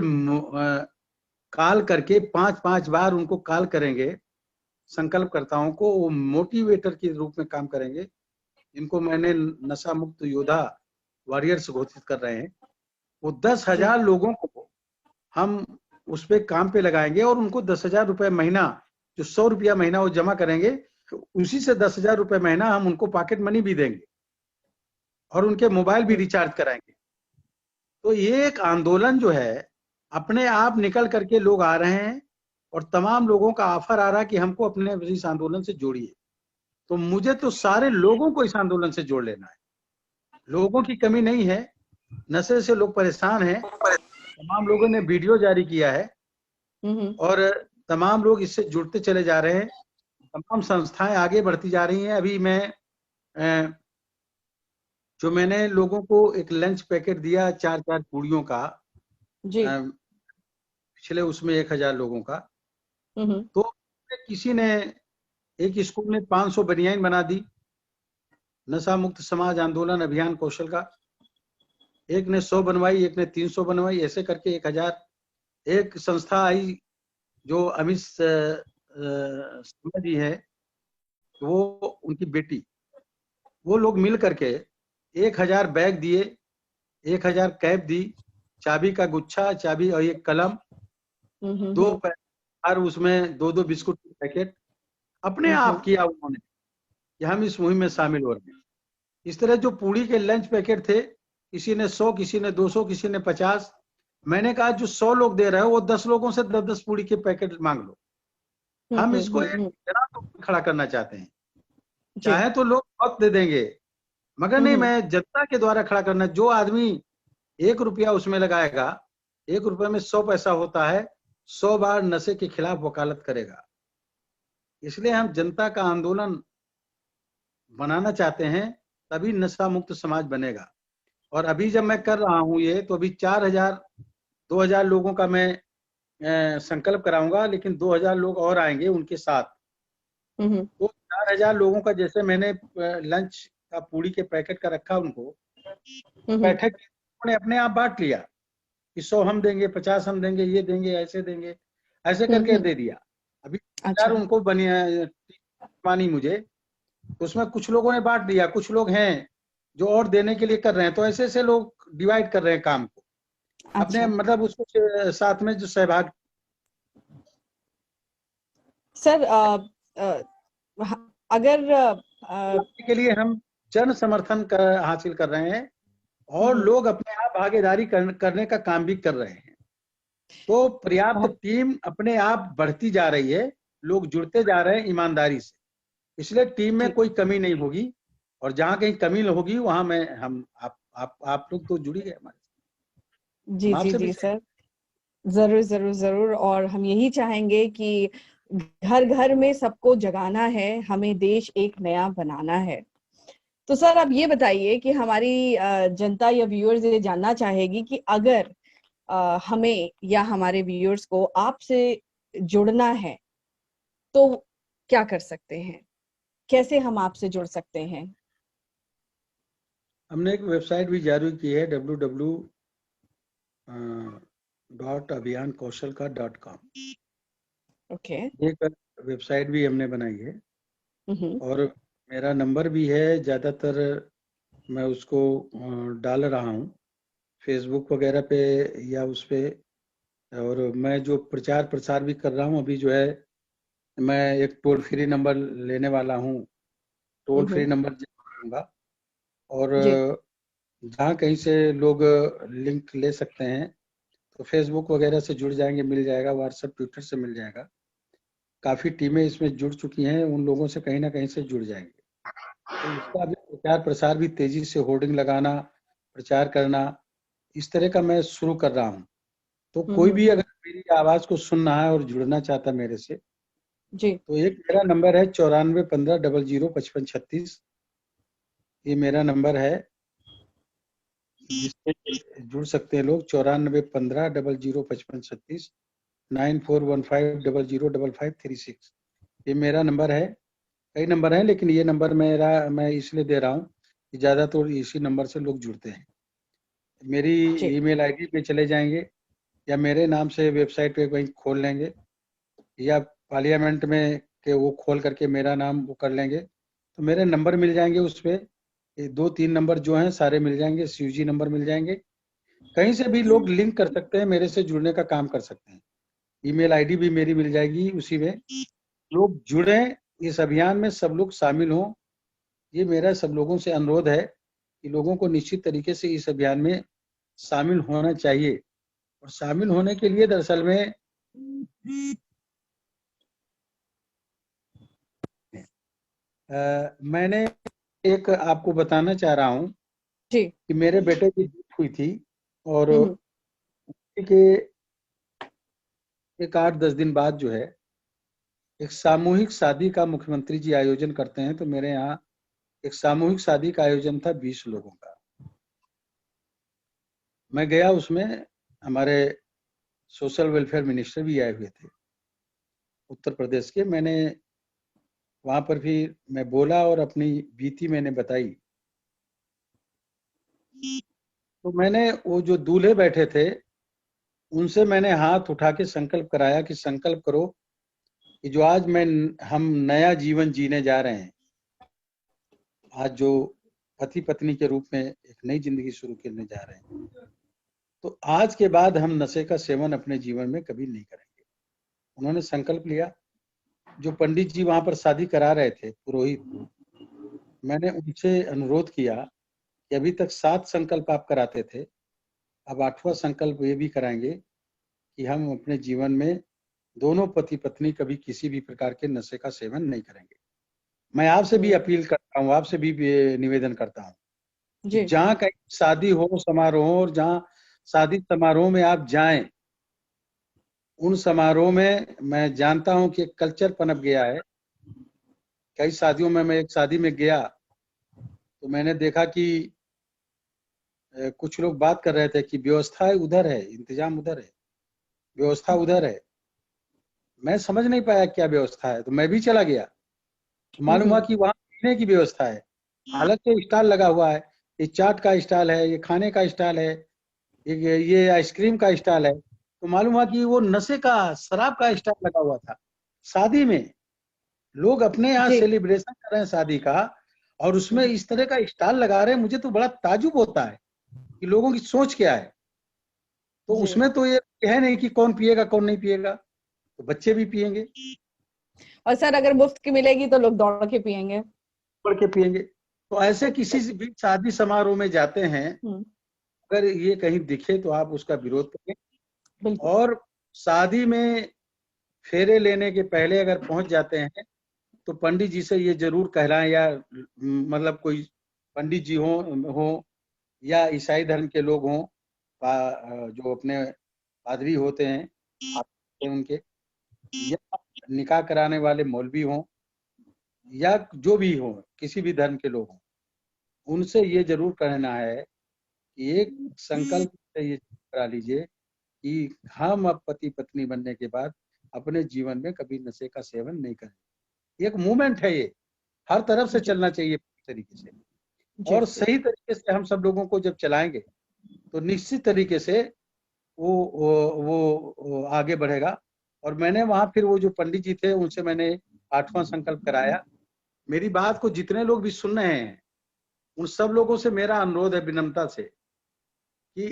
कॉल करके 5-5 बार उनको कॉल करेंगे, संकल्पकर्ताओं को वो मोटिवेटर के रूप में काम करेंगे। इनको मैंने नशा मुक्त योद्धा वॉरियर्स घोषित कर रहे हैं। वो 10,000 लोगों को हम उस पे काम पे लगाएंगे और उनको 10,000 रुपए महीना, जो 100 रुपया महीना वो जमा करेंगे, उसी से 10,000 रुपए महीना हम उनको पॉकेट मनी भी देंगे और उनके मोबाइल भी रिचार्ज कराएंगे। तो ये एक आंदोलन जो है अपने आप निकल करके लोग आ रहे हैं और तमाम लोगों का ऑफर आ रहा है कि हमको अपने इस आंदोलन से जोड़िए। तो मुझे तो सारे लोगों को इस आंदोलन से जोड़ लेना है। लोगों की कमी नहीं है, नशे से लोग परेशान हैं, तमाम लोगों ने वीडियो जारी किया है और तमाम लोग इससे जुड़ते चले जा रहे हैं, तमाम संस्थाएं आगे बढ़ती जा रही हैं। अभी मैं जो मैंने लोगों को एक लंच पैकेट दिया 4-4 पूड़ियों का, जी। पिछले उसमें 1000 लोगों का, हम्म। तो किसी ने, एक स्कूल ने 500 बनियान बना दी, नशा मुक्त समाज आंदोलन अभियान कौशल का, एक ने 100 बनवाई, एक ने 300 बनवाई, ऐसे करके 1000। एक संस्था आई जो अमित शर्मा जी है, वो उनकी बेटी, वो लोग मिल करके 1000 बैग दिए, 1000 कैप दी, चाबी का गुच्छा, चाबी और एक कलम, 2 और उसमें 2-2 बिस्कुट के पैकेट अपने आप किया उन्होंने कि हम इस मुहिम में शामिल हो रहे हैं। इस तरह जो पूड़ी के लंच पैकेट थे, किसी ने 100, किसी ने 200, किसी ने 50। मैंने कहा जो 100 लोग दे रहे हो वो 10 लोगों से 10-10 पूड़ी के पैकेट मांग लो। हम इसको एक जन खड़ा करना चाहते हैं। चाहे तो लोग बहुत दे देंगे, मगर नहीं, मैं जनता के द्वारा खड़ा करना। जो आदमी 1 रुपया उसमें लगाएगा, 1 रुपये में 100 पैसा होता है, 100 बार नशे के खिलाफ वकालत करेगा। इसलिए हम जनता का आंदोलन बनाना चाहते हैं, तभी नशा मुक्त समाज बनेगा। और अभी जब मैं कर रहा हूं ये, तो अभी 2000 लोगों का मैं संकल्प कराऊंगा, लेकिन 2000 लोग और आएंगे उनके साथ। तो 4000 लोगों का जैसे मैंने लंच का पूड़ी के पैकेट का रखा, उनको बैठक उन्होंने अपने आप बांट लिया कि 100 हम देंगे, 50 हम देंगे, ये देंगे, ऐसे देंगे, ऐसे करके दे दिया। अभी 1000 उनको बनी मुझे, उसमें कुछ लोगों ने बांट दिया, कुछ लोग हैं जो और देने के लिए कर रहे हैं। तो ऐसे ऐसे लोग डिवाइड कर रहे हैं काम को अपने, मतलब उसको साथ में जो सहभाग। सर अगर के लिए हम जन समर्थन हासिल कर रहे हैं और लोग अपने आप भागीदारी करने का काम भी कर रहे हैं। तो पर्याप्त टीम अपने आप बढ़ती जा रही है, लोग जुड़ते जा रहे हैं ईमानदारी से, इसलिए टीम में कोई कमी नहीं होगी। और जहां कहीं कमी होगी वहां मैं आप लोग तो जुड़ी गए हमारे। जी जी जी सर, जरूर जरूर जरूर। और हम यही चाहेंगे कि घर घर में सबको जगाना है, हमें देश एक नया बनाना है। तो सर आप ये बताइए कि हमारी जनता या व्यूअर्स ये जानना चाहेगी कि अगर हमें या हमारे व्यूअर्स को आपसे जुड़ना है तो क्या कर सकते हैं, कैसे हम आपसे जुड़ सकते हैं? हमने एक वेबसाइट भी जारी की है, www.abhiyankaushal.com। ओके। एक वेबसाइट भी हमने बनाई है और मेरा नंबर भी है, ज्यादातर मैं उसको डाल रहा हूँ फेसबुक वगैरह पे या उस पे। और मैं जो प्रचार प्रसार भी कर रहा हूँ अभी, जो है मैं एक टोल फ्री नंबर लेने वाला हूँ, टोल फ्री नंबर दूंगा। और जहाँ कहीं से लोग लिंक ले सकते हैं तो फेसबुक वगैरह से जुड़ जाएंगे, मिल जाएगा, व्हाट्सएप ट्विटर से मिल जाएगा। काफ़ी टीमें इसमें जुड़ चुकी हैं, उन लोगों से कहीं ना कहीं से जुड़ जाएंगे। तो इसका अभी प्रचार प्रसार भी तेजी से, होर्डिंग लगाना, प्रचार करना, इस तरह का मैं शुरू कर रहा हूँ। तो कोई भी अगर मेरी आवाज़ को सुनना है और जुड़ना चाहता मेरे से जी, तो एक मेरा नंबर है 9415005536। ये मेरा नंबर है जिससे जुड़ सकते हैं लोग। 9415005536, 9415005536। ये मेरा नंबर है। कई नंबर हैं लेकिन ये नंबर मैं इसलिए दे रहा हूँ कि ज़्यादातर इसी नंबर से लोग जुड़ते हैं। मेरी ईमेल आईडी पे चले जाएंगे या मेरे नाम से वेबसाइट पे कहीं खोल लेंगे या पार्लियामेंट में के वो खोल करके मेरा नाम वो कर लेंगे तो मेरे नंबर मिल जाएंगे। उस पर 2-3 नंबर जो हैं सारे मिल जाएंगे, सीयूजी नंबर मिल जाएंगे। कहीं से भी लोग लिंक कर सकते हैं, मेरे से जुड़ने का काम कर सकते हैं। ईमेल आईडी भी मेरी मिल जाएगी उसी में। लोग जुड़े, इस अभियान में सब लोग शामिल हों, ये मेरा सब लोगों से अनुरोध है कि लोगों को निश्चित तरीके से इस अभियान में शामिल होना चाहिए। और शामिल होने के लिए दरअसल में मैंने एक आपको बताना चाह रहा हूँ कि मेरे बेटे की डेथ हुई थी और के एक 8-10 दिन बाद जो है एक सामूहिक शादी का मुख्यमंत्री जी आयोजन करते हैं, तो मेरे यहाँ एक सामूहिक शादी का आयोजन था 20 लोगों का। मैं गया, उसमें हमारे सोशल वेलफेयर मिनिस्टर भी आए हुए थे उत्तर प्रदेश के। मैंने वहां पर भी मैं बोला और अपनी बीती मैंने बताई। तो मैंने वो जो दूल्हे बैठे थे उनसे मैंने हाथ उठा के संकल्प कराया कि संकल्प करो कि जो आज हम नया जीवन जीने जा रहे हैं, आज जो पति पत्नी के रूप में एक नई जिंदगी शुरू करने जा रहे हैं, तो आज के बाद हम नशे का सेवन अपने जीवन में कभी नहीं करेंगे। उन्होंने संकल्प लिया। जो पंडित जी वहां पर शादी करा रहे थे, पुरोहित, मैंने उनसे अनुरोध किया कि अभी तक 7 संकल्प आप कराते थे, अब 8वां संकल्प ये भी कराएंगे कि हम अपने जीवन में दोनों पति पत्नी कभी किसी भी प्रकार के नशे का सेवन नहीं करेंगे। मैं आपसे भी अपील करता हूँ, आपसे भी निवेदन करता हूँ, जहाँ कहीं शादी हो, समारोह हो, और जहाँ शादी समारोह में आप जाएं, उन समारोह में मैं जानता हूं कि एक कल्चर पनप गया है। कई शादियों में, मैं एक शादी में गया तो मैंने देखा कि कुछ लोग बात कर रहे थे कि व्यवस्था उधर है, इंतजाम उधर है, व्यवस्था उधर है। मैं समझ नहीं पाया क्या व्यवस्था है, तो मैं भी चला गया। तो मालूम हुआ कि वहां पीने की व्यवस्था है, अलग से स्टॉल लगा हुआ है। ये चाट का स्टॉल है, ये खाने का स्टॉल है, ये आइसक्रीम का स्टॉल है। तो मालूम हुआ कि वो नशे का, शराब का स्टॉल लगा हुआ था। शादी में लोग अपने यहाँ सेलिब्रेशन कर रहे हैं शादी का, और उसमें इस तरह का स्टॉल लगा रहे हैं। मुझे तो बड़ा ताजुब होता है कि लोगों की सोच क्या है। तो उसमें तो ये है नहीं कि कौन पिएगा कौन नहीं पिएगा, तो बच्चे भी पिएंगे। और सर, अगर मुफ्त की मिलेगी तो लोग दौड़ के पिएंगे, तो ऐसे किसी भी शादी समारोह में जाते हैं, अगर ये कहीं दिखे तो आप उसका विरोध करें। और शादी में फेरे लेने के पहले अगर पहुंच जाते हैं तो पंडित जी से ये जरूर कहलाएं, या मतलब कोई पंडित जी हो या ईसाई धर्म के लोग हों, जो अपने पादरी होते हैं उनके, या निकाह कराने वाले मौलवी हों, या जो भी हो, किसी भी धर्म के लोग हों, उनसे ये जरूर कहना है कि एक संकल्प से ये करा लीजिए कि हम अब पति पत्नी बनने के बाद अपने जीवन में कभी नशे का सेवन नहीं करें। एक मूवमेंट है, ये हर तरफ से चलना चाहिए तरीके से, और सही तरीके से हम सब लोगों को जब चलाएंगे तो निश्चित तरीके से वो आगे बढ़ेगा। और मैंने वहां फिर वो जो पंडित जी थे उनसे मैंने 8वां संकल्प कराया। मेरी बात को जितने लोग भी सुन रहे हैं, उन सब लोगों से मेरा अनुरोध है विनम्रता से कि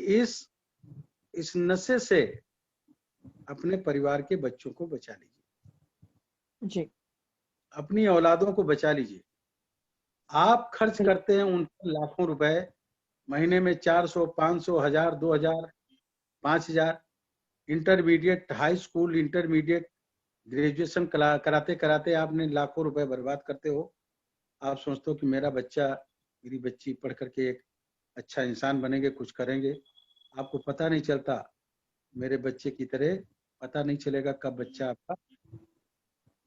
इस नशे से अपने परिवार के बच्चों को बचा लीजिए, अपनी औलादों को बचा लीजिए। आप खर्च करते हैं उन पर लाखों रुपए, महीने में 400, 500, 1000, 2000, 5000। Intermediate, high school, intermediate, graduation कराते कराते आपने लाखों रुपए बर्बाद करते हो। आप सोचते हो कि मेरा बच्चा, मेरी बच्ची पढ़ करके एक अच्छा इंसान बनेंगे, कुछ करेंगे। आपको पता नहीं चलता, मेरे बच्चे की तरह पता नहीं चलेगा कब बच्चा आपका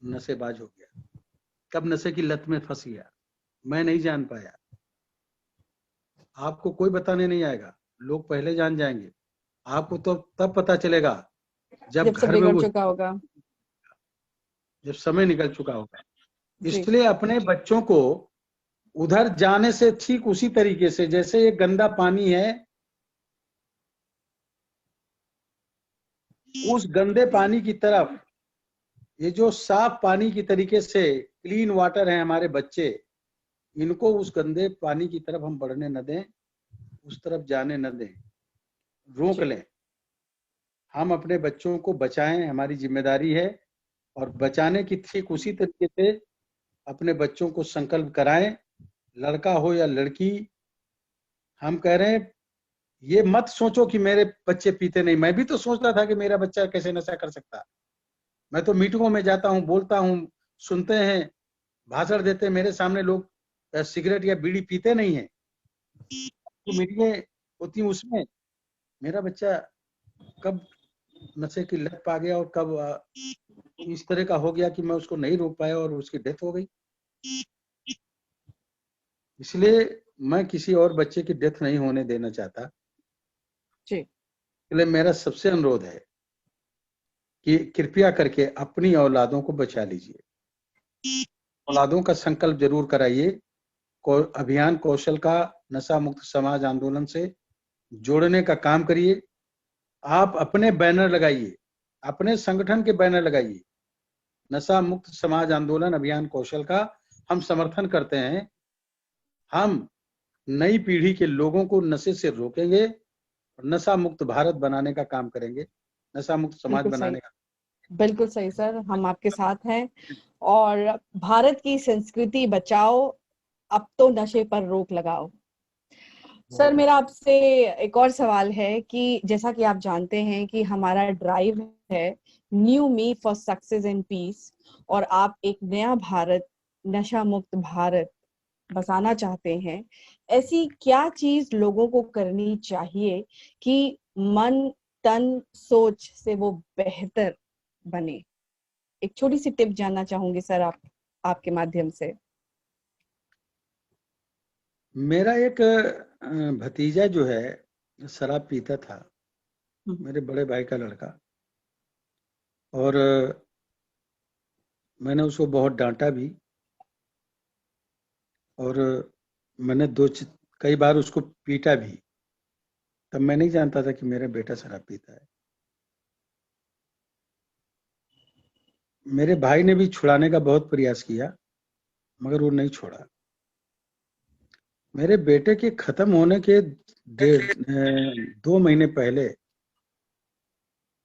नशेबाज हो गया, कब नशे की लत में फंस गया। मैं नहीं जान पाया, आपको कोई बताने नहीं आएगा, लोग पहले जान जाएंगे। आपको तो तब पता चलेगा जब घर में वो चुका होगा, जब समय निकल चुका होगा। इसलिए अपने बच्चों को उधर जाने से ठीक उसी तरीके से, जैसे ये गंदा पानी है, उस गंदे पानी की तरफ ये जो साफ पानी की तरीके से क्लीन वाटर है हमारे बच्चे, इनको उस गंदे पानी की तरफ हम बढ़ने न दें, उस तरफ जाने न दें, रोक लें। हम अपने बच्चों को बचाएं, हमारी जिम्मेदारी है। और बचाने की ठीक उसी तरीके से अपने बच्चों को संकल्प कराएं, लड़का हो या लड़की। हम कह रहे हैं, ये मत सोचो कि मेरे बच्चे पीते नहीं। मैं भी तो सोचता था कि मेरा बच्चा कैसे नशा कर सकता। मैं तो मीटिंगों में जाता हूँ, बोलता हूँ, सुनते हैं, भाषण देते हैं, मेरे सामने लोग सिगरेट या बीड़ी पीते नहीं है, तो मीटिंगें होती, उसमें मेरा बच्चा कब नशे की लत पा गया और कब इस तरह का हो गया कि मैं उसको नहीं रोक पाया और उसकी डेथ हो गई। इसलिए मैं किसी और बच्चे की डेथ नहीं होने देना चाहता। जी। इसलिए मेरा सबसे अनुरोध है कि कृपया करके अपनी औलादों को बचा लीजिए। औलादों का संकल्प जरूर कराइए। अभियान कौशल का नशा मुक्त समाज आंदोलन से जोड़ने का काम करिए। आप अपने बैनर लगाइए, अपने संगठन के बैनर लगाइए। नशा मुक्त समाज आंदोलन अभियान कौशल का हम समर्थन करते हैं। हम नई पीढ़ी के लोगों को नशे से रोकेंगे और नशा मुक्त भारत बनाने का काम करेंगे, नशा मुक्त समाज बिल्कुल सही, बनाने का। बिल्कुल सही सर, हम आपके साथ हैं। और भारत की संस्कृति बचाओ, अब तो नशे पर रोक लगाओ। सर मेरा आपसे एक और सवाल है कि जैसा कि आप जानते हैं कि हमारा ड्राइव है new me for success and peace, और आप एक नया भारत, नशा मुक्त भारत बसाना चाहते हैं। ऐसी क्या चीज लोगों को करनी चाहिए कि मन तन सोच से वो बेहतर बने? एक छोटी सी टिप जानना चाहूंगी सर आपके माध्यम से। मेरा एक भतीजा जो है शराब पीता था, मेरे बड़े भाई का लड़का, और मैंने उसको बहुत डांटा भी, और मैंने कई बार उसको पीटा भी। तब मैं नहीं जानता था कि मेरा बेटा शराब पीता है। मेरे भाई ने भी छुड़ाने का बहुत प्रयास किया मगर वो नहीं छोड़ा। मेरे बेटे के खत्म होने के 2 महीने पहले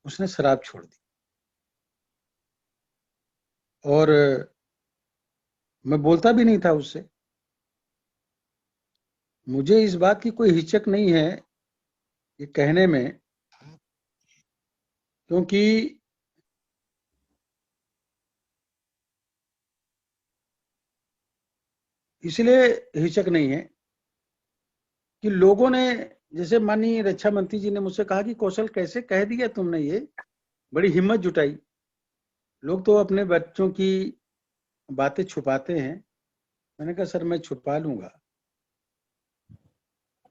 उसने शराब छोड़ दी। और मैं बोलता भी नहीं था उससे। मुझे इस बात की कोई हिचक नहीं है ये कहने में, क्योंकि इसलिए हिचक नहीं है कि लोगों ने, जैसे माननीय रक्षा मंत्री जी ने मुझसे कहा कि कौशल कैसे कह दिया तुमने, ये बड़ी हिम्मत जुटाई। लोग तो अपने बच्चों की बातें छुपाते हैं। मैंने कहा सर मैं छुपा लूंगा,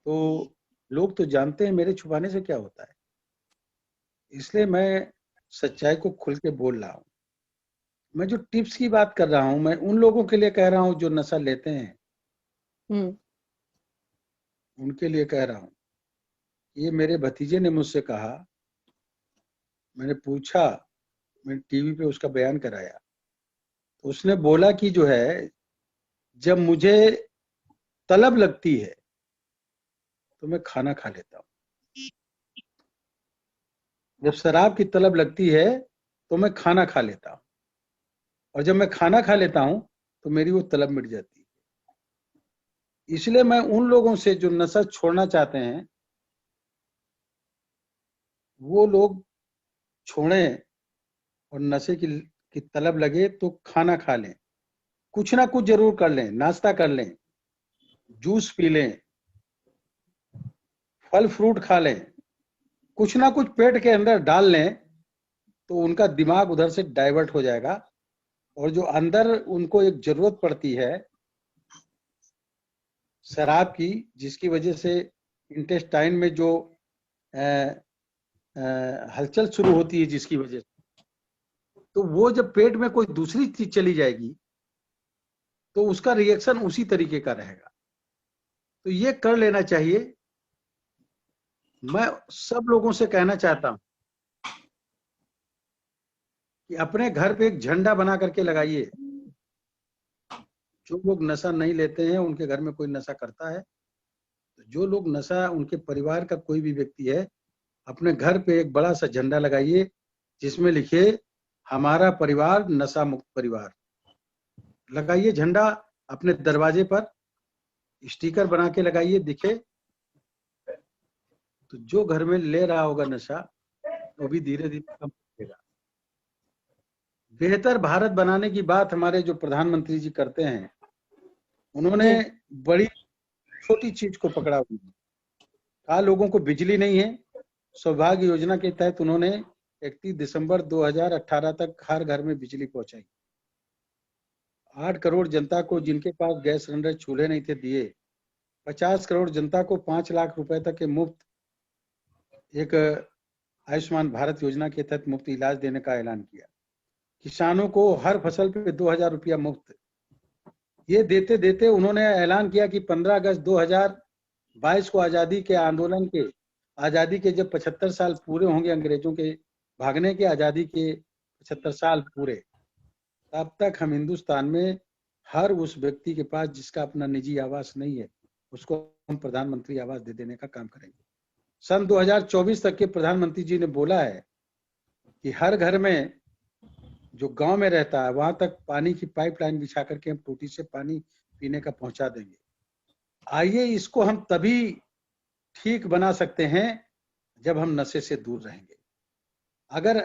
तो लोग तो जानते हैं, मेरे छुपाने से क्या होता है। इसलिए मैं सच्चाई को खुल के बोल रहा हूँ। मैं जो टिप्स की बात कर रहा हूँ मैं उन लोगों के लिए कह रहा हूँ जो नशा लेते हैं, उनके लिए कह रहा हूँ। ये मेरे भतीजे ने मुझसे कहा, मैंने पूछा, मैंने टीवी पे उसका बयान कराया, तो उसने बोला कि जो है जब मुझे तलब लगती है तो मैं खाना खा लेता हूँ। जब शराब की तलब लगती है तो मैं खाना खा लेता हूँ, और जब मैं खाना खा लेता हूँ तो मेरी वो तलब मिट जाती है। इसलिए मैं उन लोगों से जो नशा छोड़ना चाहते हैं वो लोग छोड़ें, और नशे की तलब लगे तो खाना खा लें, कुछ ना कुछ जरूर कर लें, नाश्ता कर लें, जूस पी लें, फल फ्रूट खा लें, कुछ ना कुछ पेट के अंदर डाल लें, तो उनका दिमाग उधर से डाइवर्ट हो जाएगा। और जो अंदर उनको एक जरूरत पड़ती है शराब की, जिसकी वजह से इंटेस्टाइन में जो हलचल शुरू होती है, जिसकी वजह से, तो वो जब पेट में कोई दूसरी चीज चली जाएगी तो उसका रिएक्शन उसी तरीके का रहेगा। तो ये कर लेना चाहिए। मैं सब लोगों से कहना चाहता हूं कि अपने घर पे एक झंडा बना करके लगाइए। जो लोग नशा नहीं लेते हैं उनके घर में कोई नशा करता है, तो जो लोग नशा, उनके परिवार का कोई भी व्यक्ति है, अपने घर पे एक बड़ा सा झंडा लगाइए जिसमें लिखे हमारा परिवार नशा मुक्त परिवार। लगाइए झंडा अपने दरवाजे पर, स्टिकर बना के लगाइए, दिखे तो जो घर में ले रहा होगा नशा वो भी धीरे धीरे कम करेगा। बेहतर भारत बनाने की बात हमारे जो प्रधानमंत्री जी करते हैं, उन्होंने बड़ी छोटी चीज को पकड़ा हुआ है। कहा लोगों को बिजली नहीं है, सौभाग्य योजना के तहत उन्होंने 31 दिसंबर 2018 तक हर घर में बिजली पहुंचाई। 8 करोड़ जनता को जिनके पास गैस सिलेंडर चूल्हे नहीं थे दिए। 50 करोड़ जनता को 5 लाख रुपए तक के मुफ्त एक आयुष्मान भारत योजना के तहत मुफ्त इलाज देने का ऐलान किया। किसानों को हर फसल पे 2000 रुपया मुफ्त। ये देते देते उन्होंने ऐलान किया कि 15 अगस्त 2022 को आजादी के आंदोलन के जब 75 साल पूरे होंगे, अंग्रेजों के भागने के आजादी के 75 साल पूरे, तब तक हम हिंदुस्तान में हर उस व्यक्ति के पास जिसका अपना निजी आवास नहीं है उसको हम प्रधानमंत्री आवास दे देने का काम करेंगे। सन 2024 तक के प्रधानमंत्री जी ने बोला है कि हर घर में जो गांव में रहता है वहां तक पानी की पाइपलाइन बिछा करके हम टूटी से पानी पीने का पहुंचा देंगे। आइए इसको हम तभी ठीक बना सकते हैं जब हम नशे से दूर रहेंगे। अगर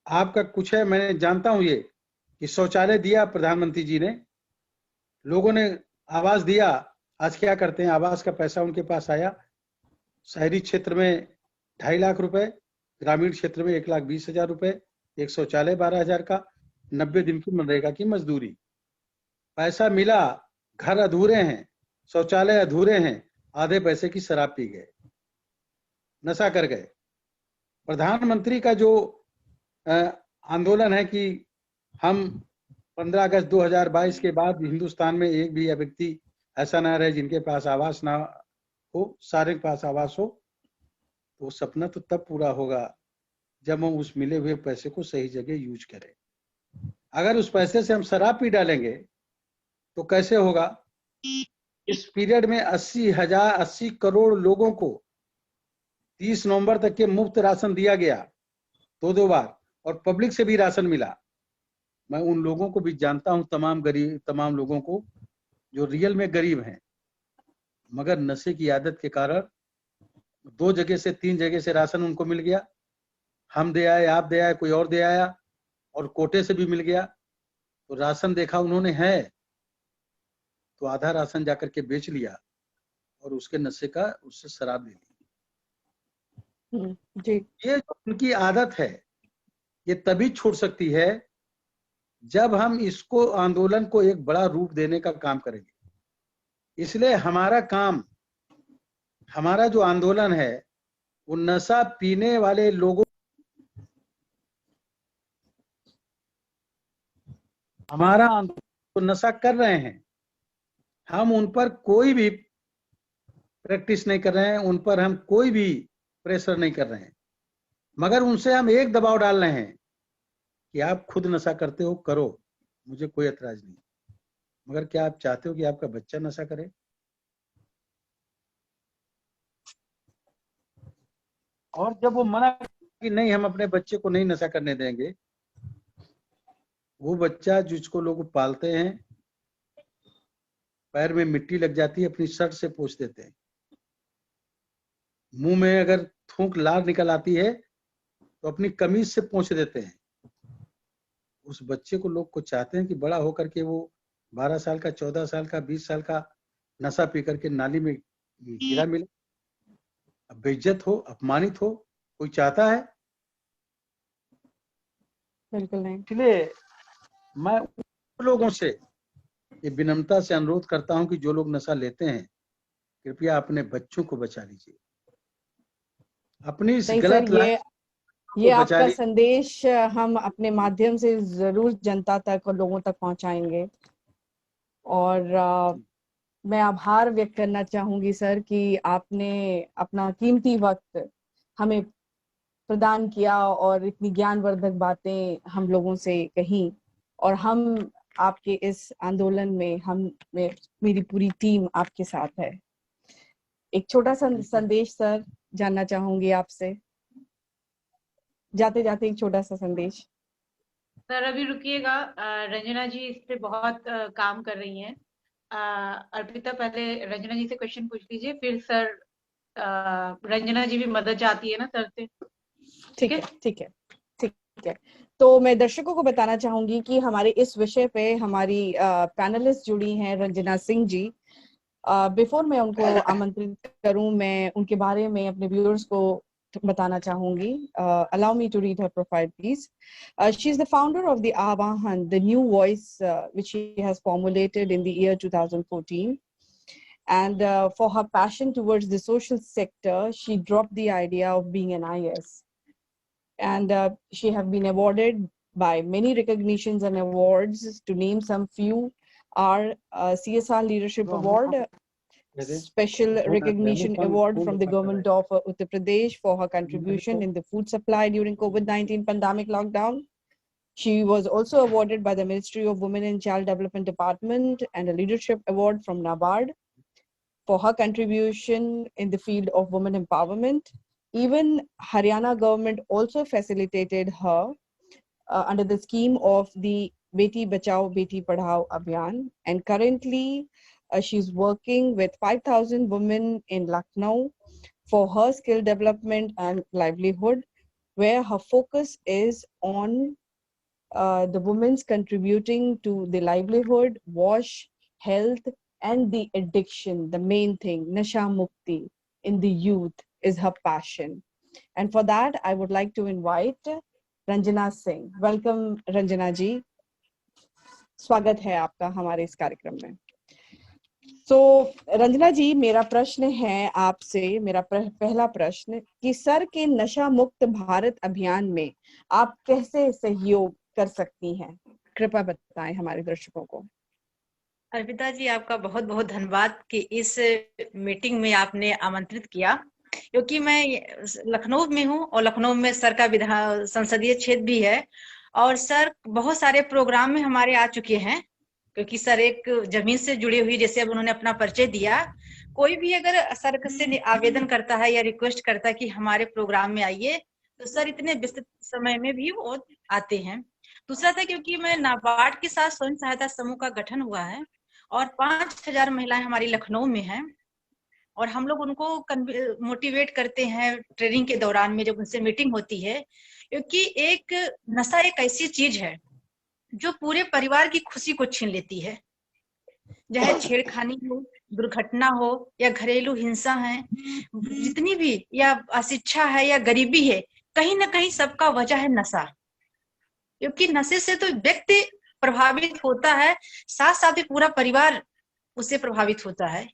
आपका कुछ है, मैंने जानता हूं ये कि शौचालय दिया प्रधानमंत्री जी ने, लोगों ने आवास दिया। आज क्या करते हैं, आवास का पैसा उनके पास आया, शहरी क्षेत्र में 2.5 लाख रुपए, ग्रामीण क्षेत्र में 1,20,000 रुपए, एक शौचालय 12,000 का, 90 दिन की मनरेगा की मजदूरी। पैसा मिला, घर अधूरे हैं, शौचालय अधूरे हैं, आधे पैसे की शराब पी गए, नशा कर गए। प्रधानमंत्री का जो आंदोलन है कि हम 15 अगस्त 2022 के बाद हिंदुस्तान में एक भी व्यक्ति ऐसा ना रहे जिनके पास आवास ना हो, सारे के पास आवास हो, तो सपना तो तब पूरा होगा जब हम उस मिले हुए पैसे को सही जगह यूज करें। अगर उस पैसे से हम शराब पी डालेंगे तो कैसे होगा? इस पीरियड में 80 करोड़ लोगों को 30 नवंबर तक के मुफ्त राशन दिया गया, 2 बार, और पब्लिक से भी राशन मिला। मैं उन लोगों को भी जानता हूं, तमाम लोगों को जो रियल में गरीब हैं, मगर नशे की आदत के कारण 2 जगह से 3 जगह से राशन उनको मिल गया। हम दे आए, आप दे आए, कोई और दे आया, और कोटे से भी मिल गया। तो राशन देखा उन्होंने है तो आधा राशन जाकर के बेच लिया और उसके नशे का उससे शराब ले ली। जी। ये जो उनकी आदत है ये तभी छूट सकती है जब हम इसको आंदोलन को एक बड़ा रूप देने का काम करेंगे। इसलिए हमारा काम, हमारा जो आंदोलन है वो नशा पीने वाले लोगों, हमारा तो नशा कर रहे हैं, हम उन पर कोई भी प्रैक्टिस नहीं कर रहे हैं, उन पर हम कोई भी प्रेशर नहीं कर रहे हैं, मगर उनसे हम एक दबाव डाल रहे हैं कि आप खुद नशा करते हो, करो, मुझे कोई एतराज नहीं, मगर क्या आप चाहते हो कि आपका बच्चा नशा करे? और जब वो मना कि नहीं हम अपने बच्चे को नहीं नशा करने देंगे, वो बच्चा जिसको लोग पालते हैं, पैर में मिट्टी लग जाती है, अपनी शर्ट से पोंछ देते हैं, मुंह में अगर थूक लार निकल आती है तो अपनी कमीज से पोंछ देते हैं। उस बच्चे को लोग को चाहते हैं कि बड़ा होकर के वो 12 साल का, 14 साल का, 20 साल का नशा पी करके नाली में गिरा मिले, बेइज्जत हो, अपमानित हो, कोई चाहता है? बिल्कुल नहीं। इसलिए मैं उन लोगों से ये विनम्रता से अनुरोध करता हूं कि जो लोग नशा लेते हैं कृपया अपने बच्चों को बचा लीजिए, अपनी इस गलत लाइफ ये आपका संदेश हम अपने माध्यम से जरूर जनता तक और लोगों तक पहुंचाएंगे। और मैं आभार व्यक्त करना चाहूंगी सर कि आपने अपना कीमती वक्त हमें प्रदान किया और इतनी ज्ञानवर्धक बातें हम लोगों से कही, और हम आपके इस आंदोलन में मेरी पूरी टीम आपके साथ है। एक छोटा सा संदेश सर जानना चाहूंगी आपसे, जाते जाते एक छोटा सा संदेश। सर अभी रुकिएगा, रंजना जी इस पे बहुत काम कर रही हैं। अर्पिता पहले रंजना जी से क्वेश्चन पूछ लीजिए, फिर सर रंजना जी भी मदद चाहती है ना सर से। ठीक है, ठीक है, ठीक है। तो मैं दर्शकों को बताना चाहूंगी कि हमारे इस विषय पे हमारी पैनलिस्ट जुड़ी हैं रंजना सिंह जी। बिफोर मैं उनको आमंत्रित करूं, मैं उनके बारे में अपने व्यूअर्स को बताना चाहूंगी. Allow me to read her profile, please. She is the founder of the Avahan, the new voice which she has formulated in the year 2014. And for her passion towards the social sector, she dropped the idea of being an IS. And she have been awarded by many recognitions and awards. To name some few are CSR Leadership Award, Special Recognition Award from the government of Uttar Pradesh for her contribution in the food supply during COVID-19 pandemic lockdown. She was also awarded by the Ministry of Women and Child Development Department and a leadership award from NABARD for her contribution in the field of women empowerment. Even Haryana government also facilitated her under the scheme of the Beti Bachao Beti Padhao Abhiyan, and currently she's working with 5,000 women in Lucknow for her skill development and livelihood, where her focus is on the women's contributing to the livelihood, wash, health, and the addiction. The main thing, Nasha Mukti in the youth is her passion. And for that, I would like to invite Ranjana Singh. Welcome, Ranjana ji. स्वागत है आपका हमारे इस कार्यक्रम में. तो रंजना जी, मेरा प्रश्न है आपसे, मेरा पहला प्रश्न कि सर के नशा मुक्त भारत अभियान में आप कैसे सहयोग कर सकती हैं, कृपया बताएं हमारे दर्शकों को. अर्पिता जी, आपका बहुत बहुत धन्यवाद कि इस मीटिंग में आपने आमंत्रित किया, क्योंकि मैं लखनऊ में हूँ और लखनऊ में सर का विधान संसदीय क्षेत्र भी है और सर बहुत सारे प्रोग्राम में हमारे आ चुके हैं, क्योंकि सर एक जमीन से जुड़ी हुई, जैसे अब उन्होंने अपना परिचय दिया, कोई भी अगर सर से आवेदन करता है या रिक्वेस्ट करता है कि हमारे प्रोग्राम में आइए, तो सर इतने व्यस्त समय में भी वो आते हैं. दूसरा था क्योंकि मैं नाबार्ड के साथ स्वयं सहायता समूह का गठन हुआ है और 5,000 महिलाएं हमारी लखनऊ में हैं और हम लोग उनको मोटिवेट करते हैं ट्रेनिंग के दौरान में जब उनसे मीटिंग होती है, क्योंकि एक नशा एक ऐसी चीज है जो पूरे परिवार की खुशी को छीन लेती है. चाहे छेड़खानी हो, दुर्घटना हो या घरेलू हिंसा है, जितनी भी या अशिक्षा है या गरीबी है, कहीं ना कहीं सबका वजह है नशा. क्योंकि नशे से तो व्यक्ति प्रभावित होता है, साथ साथ ही पूरा परिवार उससे प्रभावित होता है.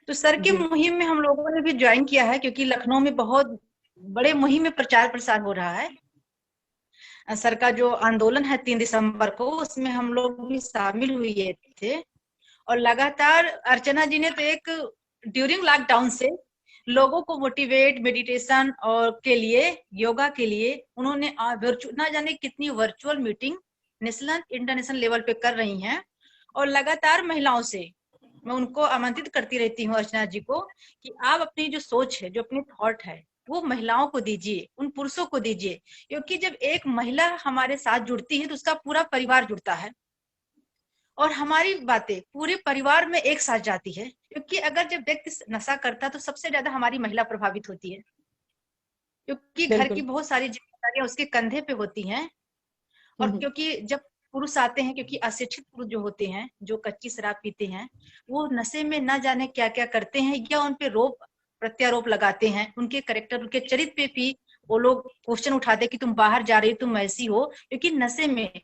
तो सर के मुहिम में हम लोगों ने भी ज्वाइन किया है, क्योंकि लखनऊ में बहुत बड़े मुहिम में प्रचार प्रसार हो रहा है. सर का जो आंदोलन है 3 दिसंबर को, उसमें हम लोग भी शामिल हुए थे और लगातार अर्चना जी ने तो एक ड्यूरिंग लॉकडाउन से लोगों को मोटिवेट मेडिटेशन और के लिए, योगा के लिए उन्होंने ना जाने कितनी virtual meeting national international level पे कर रही हैं और लगातार महिलाओं से मैं उनको आमंत्रित करती रहती हूँ अर्चना जी को कि आप अपनी जो सोच है, जो अपनी थॉट है, वो महिलाओं को दीजिए, उन पुरुषों को दीजिए, क्योंकि जब एक महिला हमारे साथ जुड़ती है तो उसका पूरा परिवार जुड़ता है और हमारी बातें पूरे परिवार में एक साथ जाती है. क्योंकि अगर जब व्यक्ति नशा करता है तो सबसे ज्यादा हमारी महिला प्रभावित होती है, क्योंकि घर की बहुत सारी जिम्मेदारियां उसके कंधे पे होती हैं. और क्योंकि जब पुरुष आते हैं, क्योंकि अशिक्षित पुरुष जो होते हैं, जो कच्ची शराब पीते हैं, वो नशे में न जाने क्या क्या करते हैं या उन पे प्रत्यारोप लगाते हैं, उनके करेक्टर, उनके चरित्र पे भी वो लोग क्वेश्चन उठाते कि तुम बाहर जा रही, तुम ऐसी हो, क्योंकि नशे में.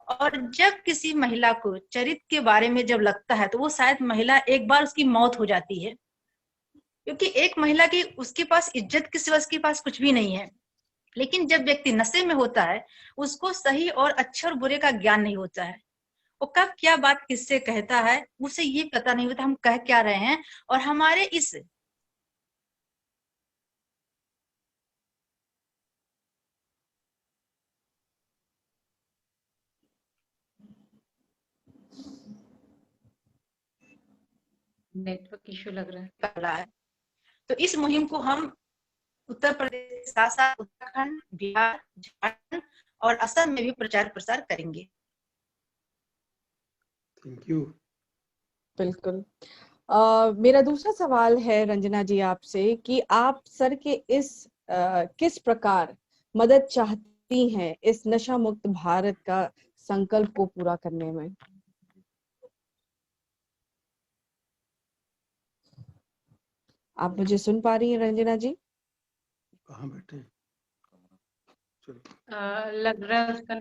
और जब किसी महिला को चरित्र के बारे में जब लगता है तो वो शायद महिला एक बार उसकी मौत हो जाती है, क्योंकि एक महिला की उसके पास इज्जत के सिवा उसके पास कुछ भी नहीं है. लेकिन जब व्यक्ति नशे में होता है, उसको सही और अच्छे और बुरे का ज्ञान नहीं होता है. वो कब क्या बात किससे कहता है उसे ये पता नहीं होता हम कह क्या रहे हैं. और हमारे इस नेटवर्क इश्यू लग रहा है. तो इस मुहिम को हम उत्तर प्रदेश, साथ साथ उत्तराखंड, बिहार, झारखंड और असम में भी प्रचार प्रसार करेंगे. Thank you. बिल्कुल. मेरा दूसरा सवाल है रंजना जी आपसे कि आप सर के इस किस प्रकार मदद चाहती हैं इस नशा मुक्त भारत का संकल्प को पूरा करने में. आप मुझे सुन पा रही हैं रंजना जी? कहाँ बैठे? लग रहा है उसका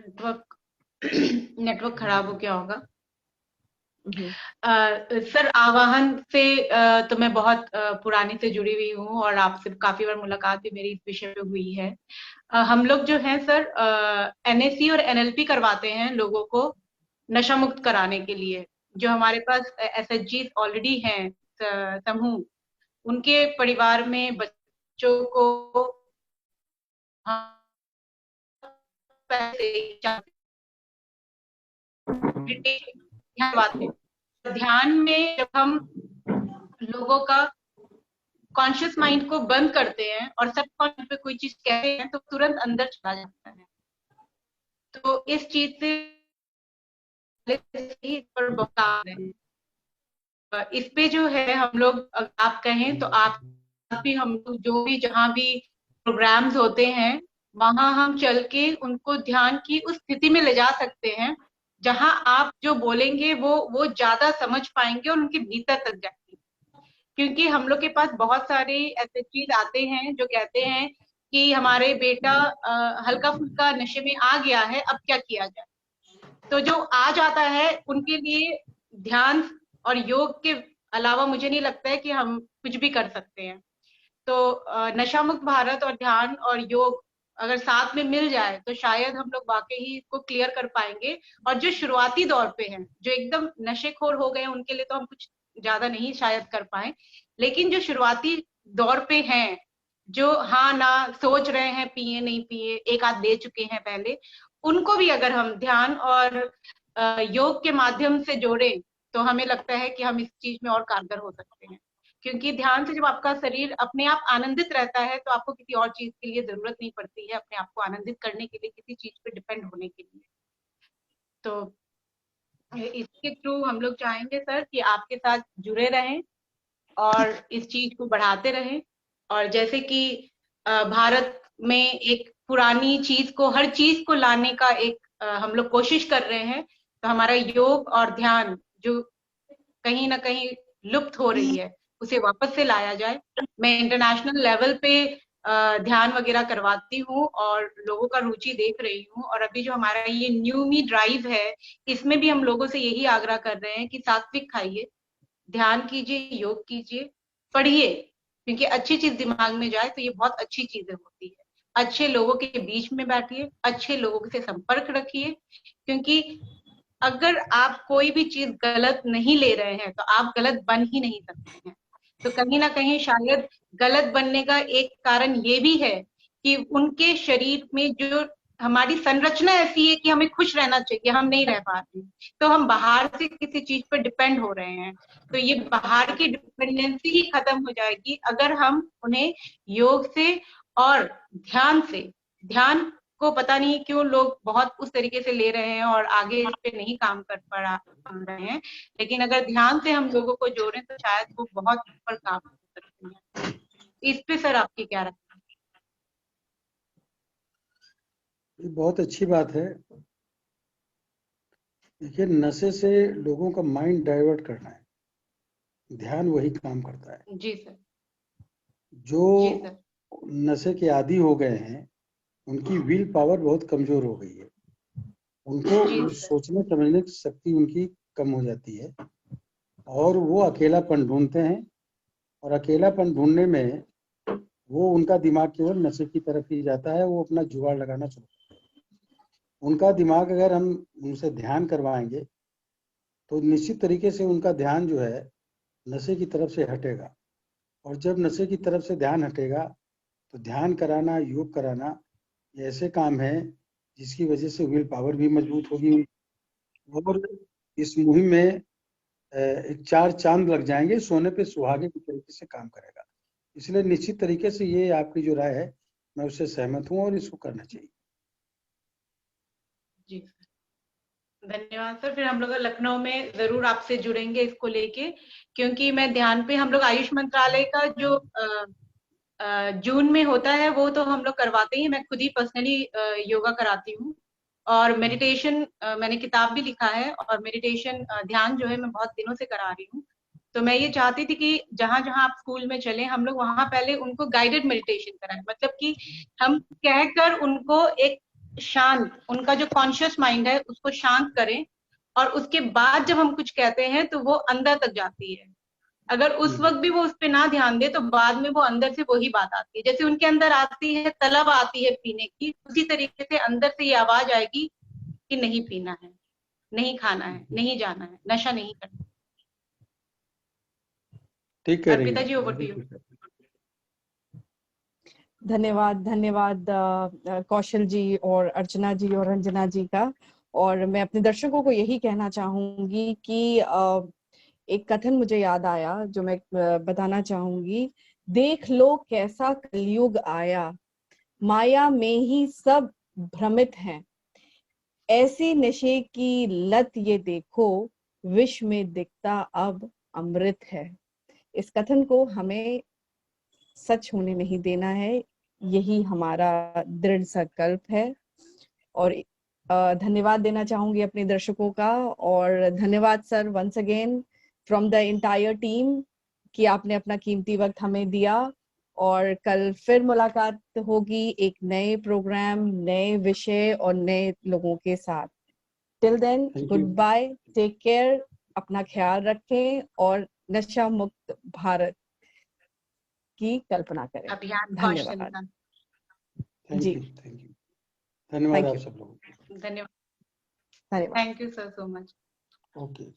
नेटवर्क खराब हो गया होगा। सर, आवाहन से तो मैं बहुत पुरानी से जुड़ी हुई हूँ और आपसे काफी बार मुलाकात भी मेरी इस विषय पे हुई है। हम लोग जो है सर एनएसी और एनएलपी करवाते हैं लोगों को नशा मुक्त कराने के लिए। जो हमारे पास एसएचजी ऑलरेडी हैं समूह, उनके परिवार में बच्चों को ध्यान में जब हम लोगों का कॉन्शियस माइंड को बंद करते हैं और सब कॉन्शियस पे कोई चीज कहते हैं तो तुरंत अंदर चला जाता है। तो इस चीज से इस पे जो है हम लोग, आप कहें तो आप भी, हम जो भी जहाँ भी प्रोग्राम्स होते हैं वहां हम चल के उनको ध्यान की उस स्थिति में ले जा सकते हैं जहां आप जो बोलेंगे वो ज्यादा समझ पाएंगे और उनके भीतर तक जाएंगे। क्योंकि हम लोग के पास बहुत सारे ऐसे चीज आते हैं जो कहते हैं कि हमारे बेटा हल्का फुल्का नशे में आ गया है, अब क्या किया जाए। तो जो आ जाता है उनके लिए ध्यान और योग के अलावा मुझे नहीं लगता है कि हम कुछ भी कर सकते हैं। तो नशा मुक्त भारत और ध्यान और योग अगर साथ में मिल जाए तो शायद हम लोग वाकई ही इसको क्लियर कर पाएंगे। और जो शुरुआती दौर पे हैं, जो एकदम नशेखोर हो गए, उनके लिए तो हम कुछ ज्यादा नहीं शायद कर पाए, लेकिन जो शुरुआती दौर पे हैं, जो हाँ ना सोच रहे हैं, पिए नहीं पिए, एक आध दे चुके हैं पहले, उनको भी अगर हम ध्यान और योग के माध्यम से जोड़ें तो हमें लगता है कि हम इस चीज में और कारगर हो सकते हैं। क्योंकि ध्यान से जब आपका शरीर अपने आप आनंदित रहता है तो आपको किसी और चीज के लिए जरूरत नहीं पड़ती है अपने आप को आनंदित करने के लिए, किसी चीज पे डिपेंड होने के लिए। तो इसके थ्रू हम लोग चाहेंगे सर कि आपके साथ जुड़े रहें और इस चीज को बढ़ाते रहें। और जैसे कि भारत में एक पुरानी चीज को, हर चीज को लाने का एक हम लोग कोशिश कर रहे हैं, तो हमारा योग और ध्यान जो कहीं ना कहीं लुप्त हो रही है उसे वापस से लाया जाए। मैं इंटरनेशनल लेवल पे ध्यान वगैरह करवाती हूँ और लोगों का रुचि देख रही हूँ। और अभी जो हमारा ये न्यू मी ड्राइव है, इसमें भी हम लोगों से यही आग्रह कर रहे हैं कि सात्विक खाइए, ध्यान कीजिए, योग कीजिए, पढ़िए, क्योंकि अच्छी चीज दिमाग में जाए तो ये बहुत अच्छी चीजें होती है। अच्छे लोगों के बीच में बैठिए, अच्छे लोगों से संपर्क रखिए, क्योंकि अगर आप कोई भी चीज गलत नहीं ले रहे हैं तो आप गलत बन ही नहीं सकते हैं। तो कहीं ना कहीं शायद गलत बनने का एक कारण ये भी है कि उनके शरीर में जो हमारी संरचना ऐसी है कि हमें खुश रहना चाहिए, हम नहीं रह पाते, तो हम बाहर से किसी चीज पर डिपेंड हो रहे हैं। तो ये बाहर की डिपेंडेंसी ही खत्म हो जाएगी अगर हम उन्हें योग से और ध्यान से, ध्यान को पता नहीं क्यों लोग बहुत उस तरीके से ले रहे हैं और आगे इस पे नहीं काम कर पा रहे हैं, लेकिन अगर ध्यान से हम लोगों को जोड़ें तो शायद वो बहुत ऊपर काम कर सकते हैं। इस पे सर आपकी क्या राय है? ये बहुत अच्छी बात है। देखिए, नशे से लोगों का माइंड डाइवर्ट करना है, ध्यान वही काम करता है। जी सर। जो जी सर। नशे के आदी हो गए हैं उनकी विल पावर बहुत कमजोर हो गई है, उनको सोचने समझने की शक्ति उनकी कम हो जाती है और वो अकेलापन ढूंढते हैं। और अकेलापन ढूंढने में वो, उनका दिमाग केवल नशे की तरफ ही जाता है, वो अपना जुगाड़ लगाना शुरू करते हैं। उनका दिमाग, अगर हम उनसे ध्यान करवाएंगे तो निश्चित तरीके से उनका ध्यान जो है नशे की तरफ से हटेगा। और जब नशे की तरफ से ध्यान हटेगा तो ध्यान कराना, योग कराना, ये ऐसे काम है जिसकी वजह से विल पावर भी मजबूत होगी और इस मुहिम में एक 4 चांद लग जाएंगे, सोने पे सुहागे की तरीके से काम करेगा। इसलिए निश्चित तरीके से ये आपकी जो राय है मैं उससे सहमत हूँ और इसको करना चाहिए। जी धन्यवाद सर। फिर हम लोग लखनऊ में जरूर आपसे जुड़ेंगे इसको लेके, क्योंकि मैं ध्यान पे, हम लोग आयुष मंत्रालय का जो जून में होता है वो तो हम लोग करवाते ही, मैं खुद ही पर्सनली योगा कराती हूँ और मेडिटेशन मैंने किताब भी लिखा है और मेडिटेशन ध्यान जो है मैं बहुत दिनों से करा रही हूँ। तो मैं ये चाहती थी कि जहां जहां आप स्कूल में चले हम लोग वहां पहले उनको गाइडेड मेडिटेशन कराएं, मतलब कि हम कहकर उनको एक शांत, उनका जो कॉन्शियस माइंड है उसको शांत करें, और उसके बाद जब हम कुछ कहते हैं तो वो अंदर तक जाती है। अगर उस वक्त भी वो उस पर ना ध्यान दे तो बाद में वो अंदर से वही बात आती है। जैसे उनके अंदर आती है तलब आती है पीने की, उसी तरीके से अंदर से ये आवाज आएगी कि नहीं पीना है, नहीं खाना है, नहीं जाना है, नशा नहीं करना। ठीक कह रही अर्पिता हैं। जी, ओवर टू यू। धन्यवाद, धन्यवाद कौशल जी और अर्चना जी और रंजना जी का। और मैं अपने दर्शकों को यही कहना चाहूंगी कि एक कथन मुझे याद आया जो मैं बताना चाहूंगी। देख लो कैसा कलयुग आया, माया में ही सब भ्रमित हैं, ऐसी नशे की लत ये देखो, विष में दिखता अब अमृत है। इस कथन को हमें सच होने नहीं देना है, यही हमारा दृढ़ संकल्प है। और धन्यवाद देना चाहूंगी अपने दर्शकों का, और धन्यवाद sir once again from the entire team कि आपने अपना कीमती वक्त हमें दिया। और कल फिर मुलाकात होगी एक नए प्रोग्राम, नए विषय और नए लोगों के साथ। Till then goodbye, take care, अपना ख्याल रखें और नशा मुक्त भारत की कल्पना करें। अभियान धन्यवाद जी, थैंक यू, धन्यवाद आप सब लोगों को। धन्यवाद, धन्यवाद, thank you sir so much. Okay.